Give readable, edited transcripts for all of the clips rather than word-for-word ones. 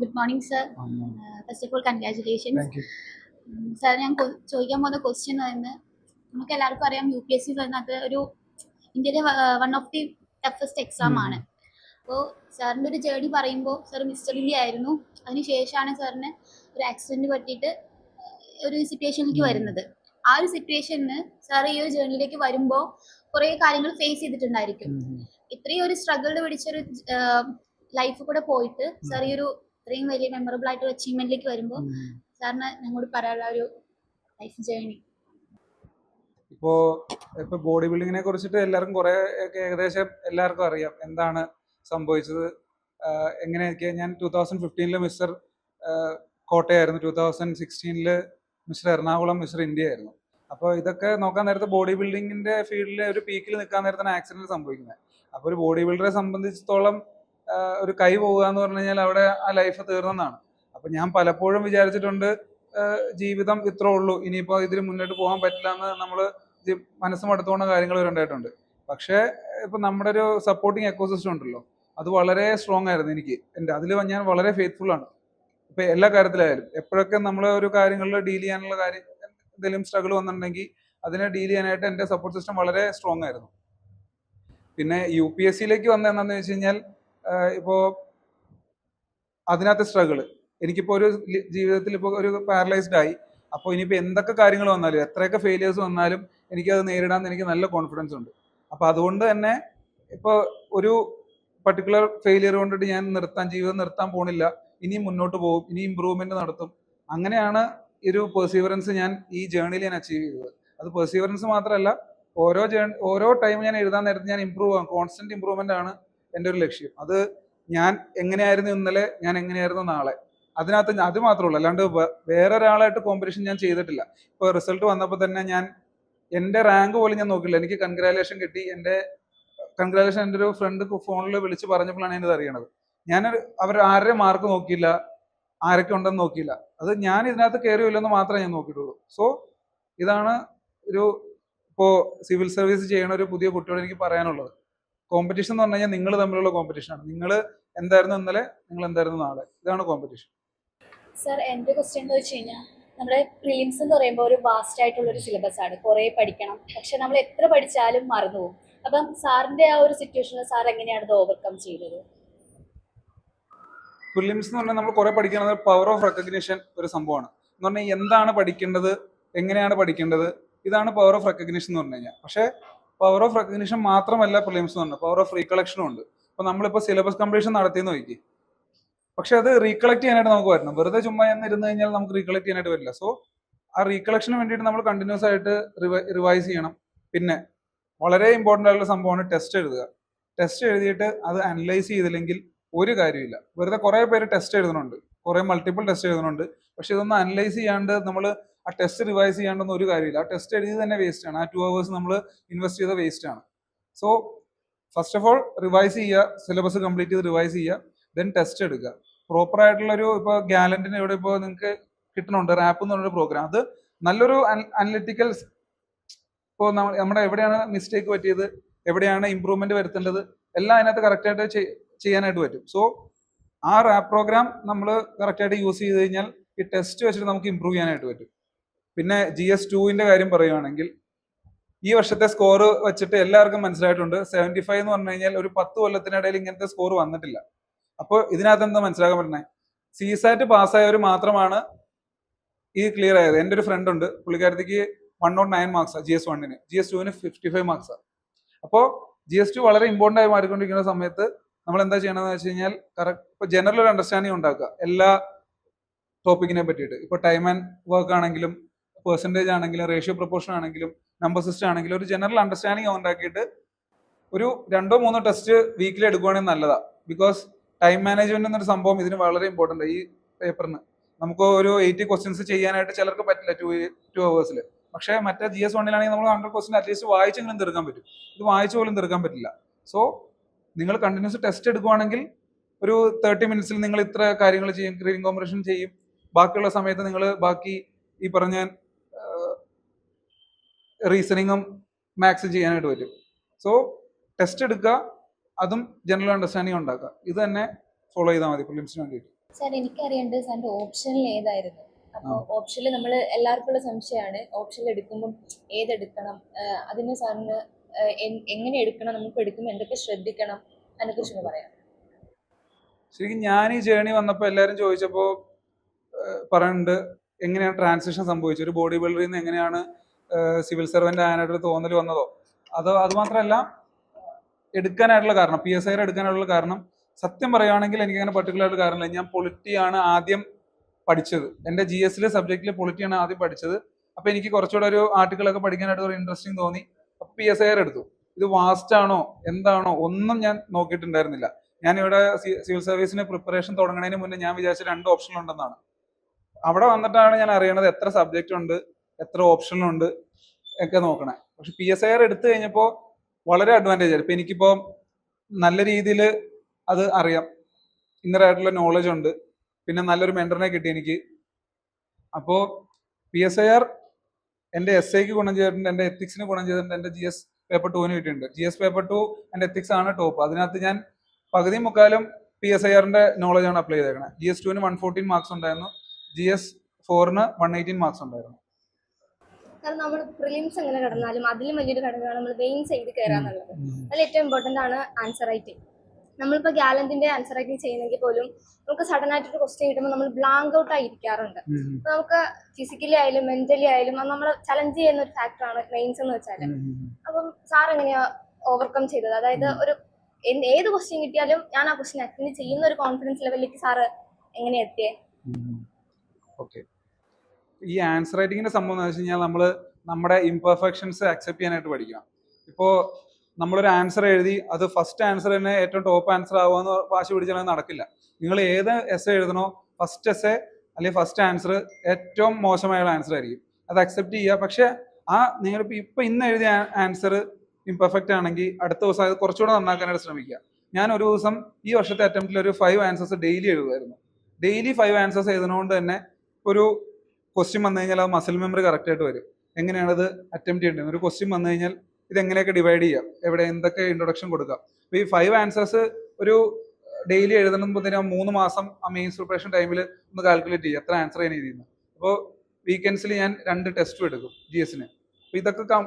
Good morning sir. First of all congratulations. Thank you. Sir, ഞാൻ ചോദിക്കാൻ പോകുന്ന question എന്ന് പറയുന്നത്, നമുക്ക് എല്ലാവർക്കും അറിയാം UPSC എന്ന് പറയുന്നത് ഒരു ഇന്ത്യയിലെ one of the toughest exam ആണ്. അപ്പോൾ സാറിൻ്റെ ഒരു ജേർണി പറയുമ്പോൾ, സാർ മിസ്റ്റർ ഇന്ത്യ ആയിരുന്നു. അതിനുശേഷമാണ് സാറിന് ഒരു ആക്സിഡൻറ്റ് പറ്റിയിട്ട് ഒരു സിറ്റുവേഷനിലേക്ക് വരുന്നത്. ആ ഒരു സിറ്റുവേഷനിൽ സാർ ഈ ഒരു ജേർണിയിലേക്ക് വരുമ്പോൾ കുറേ കാര്യങ്ങൾ ഫേസ് ചെയ്തിട്ടുണ്ടായിരിക്കും. ഇത്രയും ഒരു സ്ട്രഗിൾഡ് പിടിച്ചൊരു ലൈഫ് കൂടെ പോയിട്ട് സാർ ഈ ഒരു ഇത്രയും വലിയ മെമ്മറബിൾ ആയിട്ടൊരു അച്ചീവ്മെന്റിലേക്ക് വരുമ്പോൾ സാറിന് ഞങ്ങളോട് പറയാനുള്ള ഒരു ലൈഫ് ജേർണി. ഇപ്പോ ബോഡി ബിൽഡിങ്ങിനെ കുറിച്ചിട്ട് എല്ലാവർക്കും കുറെ ഏകദേശം എല്ലാവർക്കും അറിയാം എന്താണ് സംഭവിച്ചത്, എങ്ങനെയൊക്കെ. ഞാൻ 2015 മിസ്റ്റർ കോട്ടയായിരുന്നു, 2016 മിസ്റ്റർ എറണാകുളം, മിസ്റ്റർ ഇന്ത്യ ആയിരുന്നു. അപ്പോൾ ഇതൊക്കെ നോക്കാൻ നേരത്തെ ബോഡി ബിൽഡിങ്ങിന്റെ ഫീൽഡിൽ ഒരു പീക്കിൽ നിൽക്കാൻ നേരത്താണ് ആക്സിഡന്റ് സംഭവിക്കുന്നത്. അപ്പോൾ ഒരു ബോഡി ബിൽഡറെ സംബന്ധിച്ചിടത്തോളം ഒരു കൈ പോകുക എന്ന് പറഞ്ഞു കഴിഞ്ഞാൽ അവിടെ ആ ലൈഫ് തീർന്നെന്നാണ്. അപ്പൊ ഞാൻ പലപ്പോഴും വിചാരിച്ചിട്ടുണ്ട് ജീവിതം ഇത്രേ ഉള്ളൂ, ഇനിയിപ്പോൾ ഇതിന് മുന്നോട്ട് പോകാൻ പറ്റില്ല എന്ന് നമ്മൾ മനസ്സ് മടുത്തോണ്ട കാര്യങ്ങൾ ഉണ്ടായിട്ടുണ്ട്. പക്ഷേ ഇപ്പൊ നമ്മുടെ ഒരു സപ്പോർട്ടിങ് എക്കോസിസ്റ്റം ഉണ്ടല്ലോ, അത് വളരെ സ്ട്രോങ് ആയിരുന്നു എനിക്ക്. അതിൽ ഞാൻ വളരെ ഫെയ്ത്ത്ഫുൾ ആണ്. ഇപ്പൊ എല്ലാ കാര്യത്തിലായാലും എപ്പോഴൊക്കെ നമ്മൾ ഒരു കാര്യങ്ങളിൽ ഡീൽ ചെയ്യാനുള്ള കാര്യം എന്തെങ്കിലും സ്ട്രഗിൾ വന്നിട്ടുണ്ടെങ്കിൽ അതിനെ ഡീൽ ചെയ്യാനായിട്ട് എൻ്റെ സപ്പോർട്ട് സിസ്റ്റം വളരെ സ്ട്രോങ് ആയിരുന്നു. പിന്നെ UPSCയിലേക്ക് വന്നതെന്നു വെച്ച് കഴിഞ്ഞാൽ ഇപ്പോ അതിനകത്ത് സ്ട്രഗിള്, എനിക്കിപ്പോ ഒരു ജീവിതത്തിൽ ഇപ്പോൾ ഒരു പാരലൈസ്ഡ് ആയി. അപ്പോൾ ഇനിയിപ്പോൾ എന്തൊക്കെ കാര്യങ്ങൾ വന്നാലും എത്രയൊക്കെ ഫെയിലിയേഴ്സ് വന്നാലും എനിക്കത് നേരിടാൻ എനിക്ക് നല്ല കോൺഫിഡൻസ് ഉണ്ട്. അപ്പോൾ അതുകൊണ്ട് തന്നെ ഇപ്പോൾ ഒരു പർട്ടിക്കുലർ ഫെയിലിയർ കൊണ്ടിട്ട് ഞാൻ ജീവിതം നിർത്താൻ പോണില്ല. ഇനിയും മുന്നോട്ട് പോകും, ഇനി ഇമ്പ്രൂവ്മെന്റ് നടത്തും. അങ്ങനെയാണ് ഒരു പെർസീവറൻസ് ഞാൻ ഈ ജേർണിയിൽ ഞാൻ അച്ചീവ് ചെയ്തത്. അത് പെർസീവറൻസ് മാത്രമല്ല, ഓരോ ടൈം ഞാൻ എഴുതാൻ നേരത്തെ ഞാൻ ഇമ്പ്രൂവ് ആകും. കോൺസ്റ്റന്റ് ഇമ്പ്രൂവ്മെന്റ് ആണ് എൻ്റെ ഒരു ലക്ഷ്യം. അത് ഞാൻ എങ്ങനെയായിരുന്നു ഇന്നലെ, ഞാൻ എങ്ങനെയായിരുന്നു നാളെ, അതിനകത്ത് അത് മാത്രമല്ല. അല്ലാണ്ട് വേറെ ഒരാളായിട്ട് കോമ്പറ്റീഷൻ ഞാൻ ചെയ്തിട്ടില്ല. ഇപ്പോൾ റിസൾട്ട് വന്നപ്പോൾ തന്നെ ഞാൻ എൻ്റെ റാങ്ക് പോലും ഞാൻ നോക്കില്ല. എനിക്ക് കൺഗ്രാലേഷൻ കിട്ടി. എൻ്റെ ഒരു ഫ്രണ്ട് ഫോണിൽ വിളിച്ച് പറഞ്ഞപ്പോഴാണ് ഞാനിത് അറിയണത്. അവർ ആരുടെ മാർക്ക് നോക്കിയില്ല, ആരൊക്കെ ഉണ്ടെന്ന് നോക്കിയില്ല. അത് ഞാൻ ഇതിനകത്ത് കയറിയില്ലെന്ന് മാത്രമേ ഞാൻ നോക്കിയിട്ടുള്ളൂ. സോ ഇതാണ് ഇപ്പോൾ സിവിൽ സർവീസ് ചെയ്യണ ഒരു പുതിയ കുട്ടിയോട് എനിക്ക് പറയാനുള്ളത്. കോമ്പറ്റീഷൻ എന്ന് പറഞ്ഞു കഴിഞ്ഞാൽ നിങ്ങൾ തമ്മിലുള്ള കോമ്പറ്റീഷനാണ്. നിങ്ങൾ എന്തായിരുന്നു ഇന്നലെ, നിങ്ങൾ എന്തായിരുന്നു നാളെ, ഇതാണ് കോമ്പറ്റീഷൻ. സർ, എൻ്റെ ക്വസ്റ്റ്യൻ എന്ന് വെച്ച് കഴിഞ്ഞാൽ, നമ്മുടെ പ്രിലിംസ് എന്ന് പറയുമ്പോൾ ഒരു വാസ്റ്റ് ആയിട്ടുള്ള ഒരു സിലബസ് ആണ്, കുറേ പഠിക്കണം. പക്ഷെ നമ്മൾ എത്ര പഠിച്ചാലും മറന്നു പോകും. അപ്പം സാറിന്റെ ആ ഒരു സിറ്റുവേഷനിൽ സാർ എങ്ങനെയാണ് ഇത് ഓവർകം ചെയ്തത്? പ്രിലിംസ് എന്ന് പറഞ്ഞാൽ നമ്മൾ കുറെ പഠിക്കുന്നത് പവർ ഓഫ് റെക്കഗ്നിഷൻ ഒരു സംഭവമാണ്. എന്ന് പറഞ്ഞാൽ എന്താണ് പഠിക്കേണ്ടത്, എങ്ങനെയാണ് പഠിക്കേണ്ടത്, ഇതാണ് പവർ ഓഫ് റെക്കഗ്നിഷൻ എന്ന് പറഞ്ഞു കഴിഞ്ഞാൽ. പക്ഷേ പവർ ഓഫ് റെക്കഗ്നിഷൻ മാത്രമല്ല പ്രിലിംസ് എന്ന് പറഞ്ഞാൽ, പവർ ഓഫ് റീകളക്ഷനും ഉണ്ട്. ഇപ്പൊ നമ്മളിപ്പോൾ സിലബസ് കംപ്ലീഷൻ നടത്തിയെന്ന് നോക്കി, പക്ഷെ അത് റീകളക്ട് ചെയ്യാനായിട്ട് നമുക്ക് വരണം. വെറുതെ ചുമ്മാ ഇരുന്ന് കഴിഞ്ഞാൽ നമുക്ക് റീകളക്ട് ചെയ്യാനായിട്ട് വരില്ല. സോ ആ റീകളക്ഷന് വേണ്ടിയിട്ട് നമ്മൾ കണ്ടിന്യൂസ് ആയിട്ട് റിവൈസ് ചെയ്യണം. പിന്നെ വളരെ ഇമ്പോർട്ടൻ്റ് ആയിട്ടുള്ള സംഭവമാണ് ടെസ്റ്റ് എഴുതുക. ടെസ്റ്റ് എഴുതിയിട്ട് അത് അനലൈസ് ചെയ്തില്ലെങ്കിൽ ഒരു കാര്യമില്ല. വെറുതെ കുറേ പേര് ടെസ്റ്റ് എഴുതുന്നുണ്ട്, കുറേ മൾട്ടിപ്പിൾ ടെസ്റ്റ് എഴുതുന്നുണ്ട്. പക്ഷെ ഇതൊന്നും അനലൈസ് ചെയ്യാണ്ട് നമ്മൾ ആ ടെസ്റ്റ് റിവൈസ് ചെയ്യാണ്ടൊന്നും ഒരു കാര്യമില്ല. ആ ടെസ്റ്റ് എഴുതി തന്നെ വേസ്റ്റ് ആണ്. ആ 2 hours നമ്മൾ ഇൻവെസ്റ്റ് ചെയ്ത വേസ്റ്റ് ആണ്. So first of all revise ചെയ്യുക, സിലബസ് കംപ്ലീറ്റ് ചെയ്ത് റിവൈസ് ചെയ്യുക, ദെൻ ടെസ്റ്റ് എടുക്കുക. പ്രോപ്പർ ആയിട്ടുള്ള ഇപ്പോൾ ഗാലന്റിന് ഇവിടെ ഇപ്പോൾ നിങ്ങൾക്ക് കിട്ടുന്നുണ്ട് റാപ്പ് എന്ന് പറഞ്ഞൊരു പ്രോഗ്രാം. അത് നല്ലൊരു അനലിറ്റിക്കൽ, ഇപ്പോൾ നമ്മുടെ എവിടെയാണ് മിസ്റ്റേക്ക് പറ്റിയത്, എവിടെയാണ് ഇമ്പ്രൂവ്മെന്റ് വരുത്തേണ്ടത്, എല്ലാം അതിനകത്ത് കറക്റ്റായിട്ട് ചെയ്യാനായിട്ട് പറ്റും. സോ ആ റാപ്പ് പ്രോഗ്രാം നമ്മൾ കറക്റ്റായിട്ട് യൂസ് ചെയ്ത് കഴിഞ്ഞാൽ ഈ ടെസ്റ്റ് വെച്ചിട്ട് നമുക്ക് ഇമ്പ്രൂവ് ചെയ്യാനായിട്ട് പറ്റും. പിന്നെ GS2 കാര്യം പറയുകയാണെങ്കിൽ, ഈ വർഷത്തെ സ്കോർ വെച്ചിട്ട് എല്ലാവർക്കും മനസ്സിലായിട്ടുണ്ട് 75 എന്ന് പറഞ്ഞു കഴിഞ്ഞാൽ ഒരു 10 കൊല്ലത്തിനിടയിൽ ഇങ്ങനത്തെ സ്കോർ വന്നിട്ടില്ല. അപ്പോൾ ഇതിനകത്ത് എന്താ മനസ്സിലാക്കാൻ പറ്റുന്നത്, CSAT പാസ്സായവർ മാത്രമാണ് ഈ ക്ലിയർ ആയത്. എൻ്റെ ഒരു ഫ്രണ്ട് ഉണ്ട്, പുള്ളിക്കാരത്തേക്ക് 109 മാർക്സാണ് GS1-ന്, GS2-ന് 55 മാർക്സാണ്. അപ്പോൾ GS2 വളരെ ഇമ്പോർട്ടൻ്റ് ആയി മാറിക്കൊണ്ടിരിക്കുന്ന സമയത്ത് നമ്മൾ എന്താ ചെയ്യണമെന്ന് വെച്ച് കഴിഞ്ഞാൽ, കറക്റ്റ് ഇപ്പോൾ ജനറൽ ഒരു അണ്ടർസ്റ്റാൻഡിങ് ഉണ്ടാക്കുക എല്ലാ ടോപ്പിക്കിനെ പറ്റിയിട്ട്. ഇപ്പോൾ ടൈം ആൻഡ് വർക്ക് ആണെങ്കിലും, പെർസെൻറ്റേജ് ആണെങ്കിലും, റേഷ്യോ പ്രൊപ്പോർഷൻ ആണെങ്കിലും, നമ്പർ സിസ്റ്റം ആണെങ്കിലും, ഒരു ജനറൽ അണ്ടർസ്റ്റാൻഡിങ് ഉണ്ടാക്കിയിട്ട് ഒരു 2-3 ടെസ്റ്റ് വീക്കിലി എടുക്കുകയാണെങ്കിൽ നല്ലതാണ്. ബിക്കോസ് ടൈം മാനേജ്മെന്റ് എന്നൊരു സംഭവം ഇതിന് വളരെ ഇമ്പോർട്ടൻ്റ്. ഈ പേപ്പറിന് നമുക്ക് ഒരു 80 ക്വസ്റ്റ്യൻസ് ചെയ്യാനായിട്ട് ചിലർക്ക് പറ്റില്ല 2 hours. പക്ഷേ മറ്റേ GS1-ലാണെങ്കിൽ നമ്മൾ 100 ക്വസ്റ്റ്യൻ അറ്റ്ലീസ്റ്റ് വായിച്ചെങ്കിലും തീർക്കാൻ പറ്റും. ഇത് വായിച്ചു പോലും തീർക്കാൻ പറ്റില്ല. സോ നിങ്ങൾ കണ്ടിന്യൂസ് ടെസ്റ്റ് എടുക്കുകയാണെങ്കിൽ ഒരു 30 minutes നിങ്ങൾ ഇത്ര കാര്യങ്ങൾ ചെയ്യും, റീഡിംഗ് കോമ്പറേഷൻ ചെയ്യും. ബാക്കിയുള്ള സമയത്ത് നിങ്ങൾ ബാക്കി ഈ പറഞ്ഞ റീസണിങ്ങും മാത്സും ചെയ്യാനായിട്ട് പറ്റും. സോ ടെസ്റ്റ് എടുക്കുക, അതും ജനറൽ അണ്ടർസ്റ്റാൻഡിങ് ഉണ്ടാക്കുക. ഇത് തന്നെ ഫോളോ ചെയ്താൽ മതി പ്രിലിംസിന് വേണ്ടിയിട്ട്. സാർ എനിക്കറിയേണ്ടത് സാറിന്റെ ഓപ്ഷനിൽ ഏതായിരുന്നു? അപ്പോൾ ഓപ്ഷനിൽ നമ്മൾ എല്ലാവർക്കും ഉള്ള സംശയമാണ്, ഓപ്ഷനിൽ എടുക്കുമ്പം ഏതെടുക്കണം, അതിന് സാറിന് എങ്ങനെ എടുക്കണം, നമുക്ക് എടുക്കുമ്പോൾ എന്തൊക്കെ ശ്രദ്ധിക്കണം, അതിനെക്കുറിച്ച് ഒന്ന് പറയാം. ശരിക്കും ഞാൻ ഈ ജേണി വന്നപ്പോൾ എല്ലാവരും ചോദിച്ചപ്പോൾ പറയുന്നുണ്ട് എങ്ങനെയാണ് ട്രാൻസിഷൻ സംഭവിച്ചത്, ഒരു ബോഡി ബിൽഡറിൽ നിന്ന് എങ്ങനെയാണ് സിവിൽ സർവൻ്റ് ആകാനായിട്ടൊരു തോന്നൽ വന്നതോ, അത് മാത്രമല്ല എടുക്കാനായിട്ടുള്ള കാരണം, PSI എടുക്കാനായിട്ടുള്ള കാരണം, സത്യം പറയുകയാണെങ്കിൽ എനിക്ക് അങ്ങനെ പർട്ടിക്കുലർ ആയിട്ട് കാരണമില്ല. ഞാൻ പൊളിറ്റിയാണ് ആദ്യം പഠിച്ചത്, എൻ്റെ GS സബ്ജക്റ്റിൽ പൊളിറ്റിയാണ് ആദ്യം പഠിച്ചത്. അപ്പോൾ എനിക്ക് കുറച്ചുകൂടെ ഒരു ആർട്ടിക്കിളൊക്കെ പഠിക്കാനായിട്ട് ഒരു ഇൻട്രസ്റ്റിംഗ് തോന്നി. അപ്പോൾ PSI എടുത്തു. ഇത് വാസ്റ്റ് ആണോ എന്താണോ ഒന്നും ഞാൻ നോക്കിയിട്ടുണ്ടായിരുന്നില്ല. ഞാനിവിടെ സിവിൽ സർവീസിന് പ്രിപ്പറേഷൻ തുടങ്ങുന്നതിന് മുന്നേ ഞാൻ വിചാരിച്ച 2 ഓപ്ഷൻ ഉണ്ടെന്നാണ്. അവിടെ വന്നിട്ടാണ് ഞാൻ അറിയണത് എത്ര സബ്ജക്റ്റ് ഉണ്ട്, എത്ര ഓപ്ഷനുണ്ട് ഒക്കെ നോക്കണേ. പക്ഷെ PSI എടുത്തു കഴിഞ്ഞപ്പോൾ വളരെ അഡ്വാൻറ്റേജ് ആയി. ഇപ്പം എനിക്കിപ്പോൾ നല്ല രീതിയിൽ അത് അറിയാം, ഇന്നറായിട്ടുള്ള നോളജ് ഉണ്ട്, പിന്നെ നല്ലൊരു മെൻറ്ററിനെ കിട്ടി എനിക്ക്. അപ്പോൾ PSI എൻ്റെ SIക്ക് ഗുണം ചെയ്തിട്ടുണ്ട്, എൻ്റെ എത്തിക്സിന് ഗുണം ചെയ്തിട്ടുണ്ട്, എൻ്റെ GS പേപ്പർ 2 കിട്ടിയിട്ടുണ്ട്. GS പേപ്പർ 2 എൻ്റെ എത്തിക്സ് ആണ് ടോപ്പ്. അതിനകത്ത് ഞാൻ പകുതി മുക്കാലും PSI നോളജാണ് അപ്ലൈ ചെയ്തേക്കണത്. GS 2 114 മാർക്സ് ഉണ്ടായിരുന്നു, GS 4 118 മാർക്സ് ഉണ്ടായിരുന്നു. കാരണം നമ്മൾ പ്രിലിംസ് എങ്ങനെ കടന്നാലും അതിലും വലിയൊരു ഘടകമാണ് നമ്മൾ മെയിൻസ് എഴുതി കയറാന്നുള്ളത്. അതിൽ ഏറ്റവും ഇമ്പോർട്ടൻ്റ് ആണ് ആൻസർ റൈറ്റിംഗ്. നമ്മളിപ്പോൾ ഗാലന്റിന്റെ ആൻസർ റൈറ്റിംഗ് ചെയ്യുന്നെങ്കിൽ പോലും നമുക്ക് സഡൻ ആയിട്ടൊരു ക്വസ്റ്റ്യൻ കിട്ടുമ്പോൾ നമ്മൾ ബ്ലാങ്ക് ഔട്ട് ആയിരിക്കാറുണ്ട്. അപ്പൊ നമുക്ക് ഫിസിക്കലി ആയാലും മെന്റലി ആയാലും അത് നമ്മളെ ചലഞ്ച് ചെയ്യുന്ന ഒരു ഫാക്ടറാണ് മെയിൻസ് എന്ന് വെച്ചാൽ. അപ്പം സാർ എങ്ങനെയാ ഓവർകം ചെയ്തത്? അതായത് ഒരു ഏത് ക്വസ്റ്റ്യൻ കിട്ടിയാലും ഞാൻ ആ ക്വസ്റ്റ്യൻ അറ്റൻഡ് ചെയ്യുന്ന ഒരു കോൺഫിഡൻസ് ലെവലിലേക്ക് സാറ് എങ്ങനെയാ എത്തിയേ? ഓക്കെ, ഈ ആൻസർ റൈറ്റിങ്ങിന്റെ സംഭവം എന്ന് വെച്ച് കഴിഞ്ഞാൽ നമ്മൾ നമ്മുടെ ഇംപെർഫെക്ഷൻസ് അക്സെപ്റ്റ് ചെയ്യാനായിട്ട് പഠിക്കണം. ഇപ്പോൾ നമ്മളൊരു ആൻസർ എഴുതി അത് ഫസ്റ്റ് ആൻസർ തന്നെ ഏറ്റവും ടോപ്പ് ആൻസർ ആവുമെന്ന് വാശി പിടിച്ചാൽ നടക്കില്ല. നിങ്ങൾ ഏത് എസ്സേ എഴുതണോ ഫസ്റ്റ് എസ്സേ അല്ലെങ്കിൽ ഫസ്റ്റ് ആൻസർ ഏറ്റവും മോശമായുള്ള ആൻസർ ആയിരിക്കും, അത് അക്സെപ്റ്റ് ചെയ്യുക. പക്ഷെ നിങ്ങൾ ഇപ്പം ഇന്ന് എഴുതിയ ആൻസർ ഇംപെർഫെക്റ്റ് ആണെങ്കിൽ അടുത്ത ദിവസം അത് കുറച്ചുകൂടെ നന്നാക്കാനായിട്ട് ശ്രമിക്കുക. ഞാൻ ഒരു ദിവസം ഈ വർഷത്തെ അറ്റംപ്റ്റിൽ ഒരു 5 ആൻസേഴ്സ് ഡെയിലി എഴുതുമായിരുന്നു. ഡെയിലി 5 ആൻസേഴ്സ് എഴുതുന്നതുകൊണ്ട് തന്നെ ഒരു ക്വസ്റ്റ്യൻ വന്നു കഴിഞ്ഞാൽ അത് മസിൽ മെമ്മറി കറക്റ്റ് ആയിട്ട് വരും. എങ്ങനെയാണത് അറ്റംപ്റ്റ് ചെയ്യേണ്ടത്, ഒരു ക്വസ്റ്റ്യൻ വന്നു കഴിഞ്ഞാൽ ഇത് എങ്ങനെയൊക്കെ ഡിവൈഡ് ചെയ്യാം, എവിടെ എന്തൊക്കെ ഇൻട്രൊഡക്ഷൻ കൊടുക്കാം. അപ്പോൾ ഈ 5 ആൻസേഴ്സ് ഒരു ഡെയിലി എഴുതുമ്പോൾ തന്നെ 3 മാസം ആ മെയിൻസ് പ്രിപ്പറേഷൻ ടൈമിൽ ഒന്ന് കാൽക്കുലേറ്റ് ചെയ്യുക എത്ര ആൻസർ ഞാൻ എഴുതിയിരുന്നു. അപ്പോൾ വീക്കെൻഡ്സിൽ ഞാൻ 2 ടെസ്റ്റും എടുക്കും GSന്. അപ്പോൾ ഇതൊക്കെ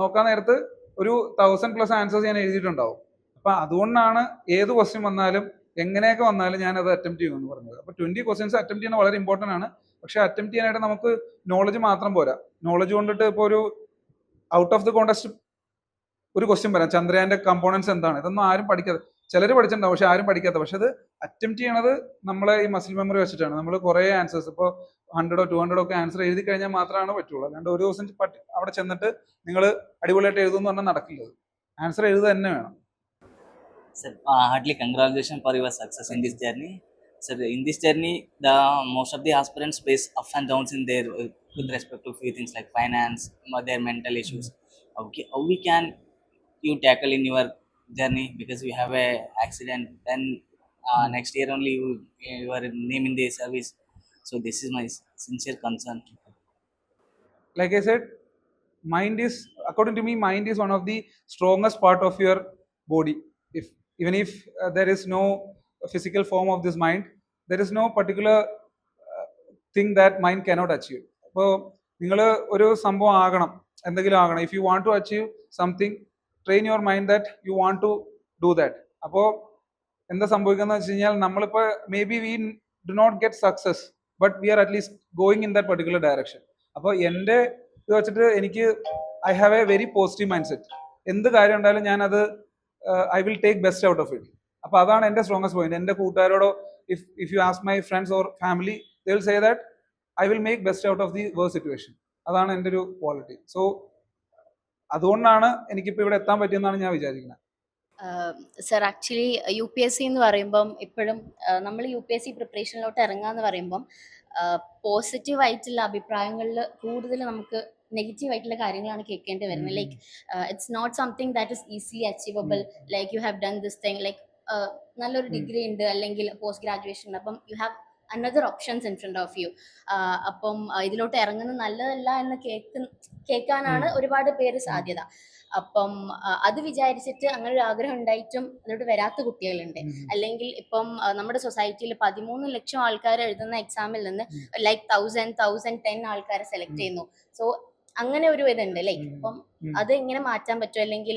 നോക്കാൻ നേരത്ത് ഒരു 1000+ ആൻസേഴ്സ് ഞാൻ എഴുതിയിട്ടുണ്ടാവും. അപ്പോൾ അതുകൊണ്ടാണ് ഏത് ക്വസ്റ്റ്യൻ വന്നാലും എങ്ങനെയൊക്കെ വന്നാലും ഞാൻ അത് അറ്റംപ്റ്റ് ചെയ്യുമെന്ന് പറഞ്ഞത്. അപ്പോൾ 20 ക്വസ്റ്റ്യൻസ് അറ്റംപ്റ്റ് ചെയ്യുന്നത് വളരെ ഇമ്പോർട്ടൻ്റ് ആണ്. പക്ഷെ അറ്റംപ്റ്റ് ചെയ്യാനായിട്ട് നമുക്ക് നോളജ് മാത്രം പോരാ. നോളജ് കൊണ്ടിട്ട് ഇപ്പോൾ ഒരു ഔട്ട് ഓഫ് ദി കോണ്ടസ്റ്റ് ഒരു ക്വസ്റ്റ്യൻ വരാം, ചന്ദ്രയാന്റെ കമ്പോണൻസ് എന്താണ്, ഇതൊന്നും ആരും പഠിക്കാതെ, ചിലർ പഠിച്ചിട്ടുണ്ടാവും പക്ഷെ ആരും പഠിക്കാത്ത. പക്ഷെ അത് അറ്റംപ്റ്റ് ചെയ്യണത് നമ്മളെ ഈ മസിൽ മെമ്മറി വെച്ചിട്ടാണ്. നമ്മൾ കുറേ ആൻസേഴ്സ് ഇപ്പോൾ 100 or 200 ഒക്കെ ആൻസർ എഴുതി കഴിഞ്ഞാൽ മാത്രമാണ് പറ്റുള്ളൂ. അല്ലാണ്ട് ഒരു ദിവസം അവിടെ ചെന്നിട്ട് നിങ്ങൾ അടിപൊളിയായിട്ട് എഴുതുമെന്ന് പറഞ്ഞാൽ നടക്കില്ല. ആൻസർ എഴുതുക തന്നെ വേണം. Sir, heartily congratulations for your success in this journey. Sir, in this journey, most of the aspirants face ups and downs in their with respect to few things like finance, their mental issues. How we can you tackle in your journey, because you have a accident, then next year only your name in the service. So this is my sincere concern. Like I said, according to me, mind is one of the strongest part of your body. Even if there is no physical form of this mind, there is no particular thing that mind cannot achieve. അപ്പോൾ നിങ്ങൾ ഒരു സംഭവം ആകണം, എന്തെങ്കിലും ആകണം. If you want to achieve something, train your mind that you want to do that. അപ്പോൾ എന്താ സംഭവിക്കുന്നത് വെച്ച് കഴിഞ്ഞാൽ നമ്മളിപ്പോൾ maybe we do not get success, but we are at least going in that particular direction. അപ്പോൾ എൻ്റെ ഇത് വെച്ചിട്ട് എനിക്ക് I have a very positive mindset. എന്ത് കാര്യം ഉണ്ടായാലും ഞാനത് I will take best out of it. അപ്പോൾ അതാണ് എൻ്റെ സ്ട്രോങ്ങസ്റ്റ് പോയിന്റ്. എൻ്റെ കൂട്ടുകാരോടോ if you ask my friends or family, they will say that I will make best out of the worst situation. അതാണ് എൻ്റെ ഒരു ക്വാളിറ്റി. സോ അതുകൊണ്ടാണ് എനിക്കിപ്പോൾ ഇവിടെ എത്താൻ പറ്റിയെന്നാണ് ഞാൻ വിചാരിക്കുന്നത്. സർ, ആക്ച്വലി UPSC എന്ന് പറയുമ്പം ഇപ്പോഴും നമ്മൾ UPSC പ്രിപ്പറേഷനിലോട്ട് ഇറങ്ങാന്ന് പറയുമ്പം പോസിറ്റീവ് ആയിട്ടുള്ള അഭിപ്രായങ്ങളിൽ കൂടുതൽ നമുക്ക് നെഗറ്റീവ് ആയിട്ടുള്ള കാര്യങ്ങളാണ് കേൾക്കേണ്ടി വരുന്നത്. Like it's not something that is easy achievable. Like you have done this thing, like നല്ലൊരു ഡിഗ്രി ഉണ്ട് അല്ലെങ്കിൽ പോസ്റ്റ് ഗ്രാജുവേഷൻ ഉണ്ട്, അപ്പം you have another options in front of you. അപ്പം ഇതിലോട്ട് ഇറങ്ങുന്നത് നല്ലതല്ല എന്ന് കേൾക്കാനാണ് ഒരുപാട് പേര് സാധ്യത. അപ്പം അത് വിചാരിച്ചിട്ട് അങ്ങനെ ഒരു ആഗ്രഹം ഉണ്ടായിട്ടും അതിലോട്ട് വരാത്ത കുട്ടികളുണ്ട്. അല്ലെങ്കിൽ ഇപ്പം നമ്മുടെ സൊസൈറ്റിയിൽ 13 ലക്ഷം ആൾക്കാർ എഴുതുന്ന എക്സാമിൽ നിന്ന് ലൈക്ക് 1010 ആൾക്കാരെ സെലക്ട് ചെയ്യുന്നു. സോ അങ്ങനെ ഒരു ഇതുണ്ട് ലൈക്ക്. അപ്പം അത് എങ്ങനെ മാറ്റാൻ പറ്റും? അല്ലെങ്കിൽ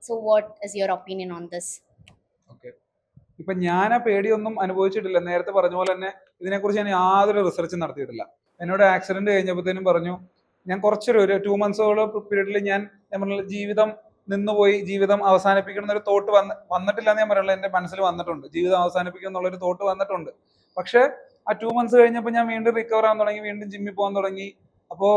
so what is your opinion on this? Okay, ഇപ്പൊ ഞാൻ ആ പേടിയൊന്നും അനുഭവിച്ചിട്ടില്ല. നേരത്തെ പറഞ്ഞ പോലെ തന്നെ ഇതിനെക്കുറിച്ച് ഞാൻ യാതൊരു റിസർച്ചും നടത്തിയിട്ടില്ല. എന്നോട് ആക്സിഡന്റ് കഴിഞ്ഞപ്പോഴത്തേനും പറഞ്ഞു, ഞാൻ കുറച്ചൊരു 2 മന്ത്സോളം പീരീഡിൽ ഞാൻ പറഞ്ഞ ജീവിതം നിന്നുപോയി, ജീവിതം അവസാനിപ്പിക്കണം എന്നൊരു തോട്ട് വന്നിട്ടില്ല എന്ന് ഞാൻ പറയുള്ളൂ. എൻ്റെ മനസ്സിൽ വന്നിട്ടുണ്ട്, ജീവിതം അവസാനിപ്പിക്കണം എന്നുള്ളൊരു തോട്ട് വന്നിട്ടുണ്ട്. പക്ഷെ ആ 2 മന്ത്സ് കഴിഞ്ഞപ്പോൾ ഞാൻ വീണ്ടും റിക്കവർ ആവാൻ തുടങ്ങി, വീണ്ടും ജിമ്മിൽ പോകാൻ തുടങ്ങി. അപ്പോൾ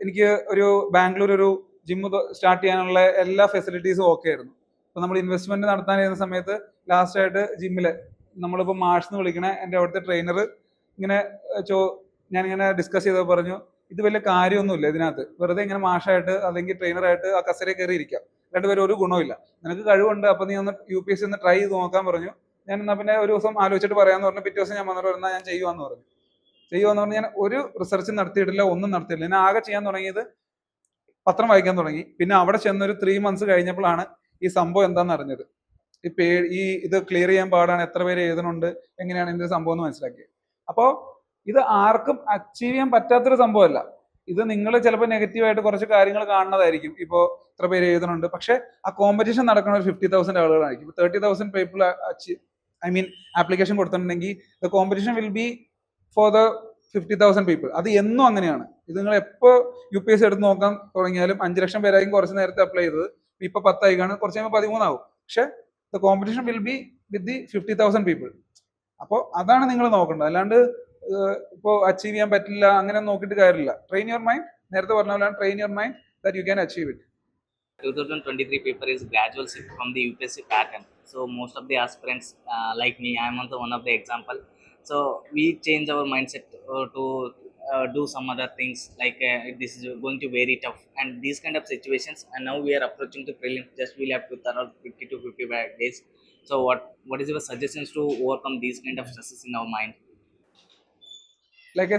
എനിക്ക് ഒരു ബാംഗ്ലൂർ ഒരു ജിമ്മ് സ്റ്റാർട്ട് ചെയ്യാനുള്ള എല്ലാ ഫെസിലിറ്റീസും ഓക്കെ ആയിരുന്നു. അപ്പോൾ നമ്മൾ ഇൻവെസ്റ്റ്മെന്റ് നടത്താൻ ചെയ്യുന്ന സമയത്ത് ലാസ്റ്റ് ആയിട്ട് ജിമ്മിൽ നമ്മളിപ്പോൾ മാഷ് എന്ന് വിളിക്കണ എൻ്റെ അവിടുത്തെ ട്രെയിനർ ഇങ്ങനെ ഞാനിങ്ങനെ ഡിസ്കസ് ചെയ്തപ്പോൾ പറഞ്ഞു, ഇത് വലിയ കാര്യമൊന്നുമില്ല ഇതിനകത്ത്, വെറുതെ ഇങ്ങനെ മാഷായിട്ട് അല്ലെങ്കിൽ ട്രെയിനറായിട്ട് ആ കസേരയിൽ കയറി ഇരിക്കാം, രണ്ടുപേരും ഒരു ഗുണമില്ല, നിനക്ക് കഴിവുണ്ട്, അപ്പോൾ നീ ഒന്ന് UPSC ഒന്ന് ട്രൈ ചെയ്ത് നോക്കാൻ പറഞ്ഞു. ഞാൻ എന്നാൽ പിന്നെ ഒരു ദിവസം ആലോചിച്ചിട്ട് പറയാമെന്ന് പറഞ്ഞു. പിറ്റേ ദിവസം ഞാൻ വന്നിട്ട് എന്നാൽ ഞാൻ ചെയ്യുവാന്ന് പറഞ്ഞു. ഞാൻ ഒരു റിസർച്ച് നടത്തിയിട്ടില്ല, ഒന്നും നടത്തിയിട്ടില്ല. ഞാൻ ആകെ ചെയ്യാൻ തുടങ്ങിയത് പത്രം വായിക്കാൻ തുടങ്ങി. പിന്നെ അവിടെ ചെന്നൊരു 3 മന്ത്സ് കഴിഞ്ഞപ്പോഴാണ് ഈ സംഭവം എന്താണെന്ന് അറിഞ്ഞത്. ഇത് ക്ലിയർ ചെയ്യാൻ പാടാണ്, എത്ര പേര് എഴുതണുണ്ട്, എങ്ങനെയാണ് ഇതിന്റെ സംഭവം എന്ന് മനസ്സിലാക്കിയത്. അപ്പോൾ ഇത് ആർക്കും അച്ചീവ് ചെയ്യാൻ പറ്റാത്തൊരു സംഭവമല്ല. ഇത് നിങ്ങൾ ചിലപ്പോൾ നെഗറ്റീവായിട്ട് കുറച്ച് കാര്യങ്ങൾ കാണുന്നതായിരിക്കും. ഇപ്പോൾ ഇത്ര പേര് എഴുതണുണ്ട്, പക്ഷെ ആ കോമ്പറ്റീഷൻ നടക്കുന്ന ഒരു 50,000 ആളുകളായിരിക്കും. 30,000 പീപ്പിൾ ആപ്ലിക്കേഷൻ കൊടുത്തിട്ടുണ്ടെങ്കിൽ the competition will be for the 50,000 people. അത് എന്നും അങ്ങനെയാണ്. ഇത് നിങ്ങൾ എപ്പോൾ UPSC എടുത്ത് നോക്കാൻ തുടങ്ങിയാലും 5 ലക്ഷം പേരായിരിക്കും കുറച്ച് നേരത്തെ അപ്ലൈ ചെയ്തത്. ഇപ്പൊ 10 ആയി കാണും, കുറച്ച് കഴിയുമ്പോൾ 13 ആവും. പക്ഷെ the competition will be with the 50,000 people. അപ്പോൾ അതാണ് നിങ്ങൾ നോക്കേണ്ടത്. അല്ലാണ്ട് ഇപ്പോൾ അച്ചീവ് ചെയ്യാൻ പറ്റില്ല അങ്ങനെ നോക്കിയിട്ട് കാര്യമില്ല. ട്രെയിൻ യുവർ മൈൻഡ്, നേരത്തെ പറഞ്ഞ പോലെയാണ്, train your mind that you can achieve it. 2023 paper is gradual shift from the UPSC pattern. So most of the aspirants, like me, I am also one of the example. So we change our mindset to do some other things, like this is going to be very tough and these kind of situations. And now we are approaching to prelims. Just we'll have to around 50 to 55 days. So what is your suggestions to overcome these kind of stresses in our mind? Like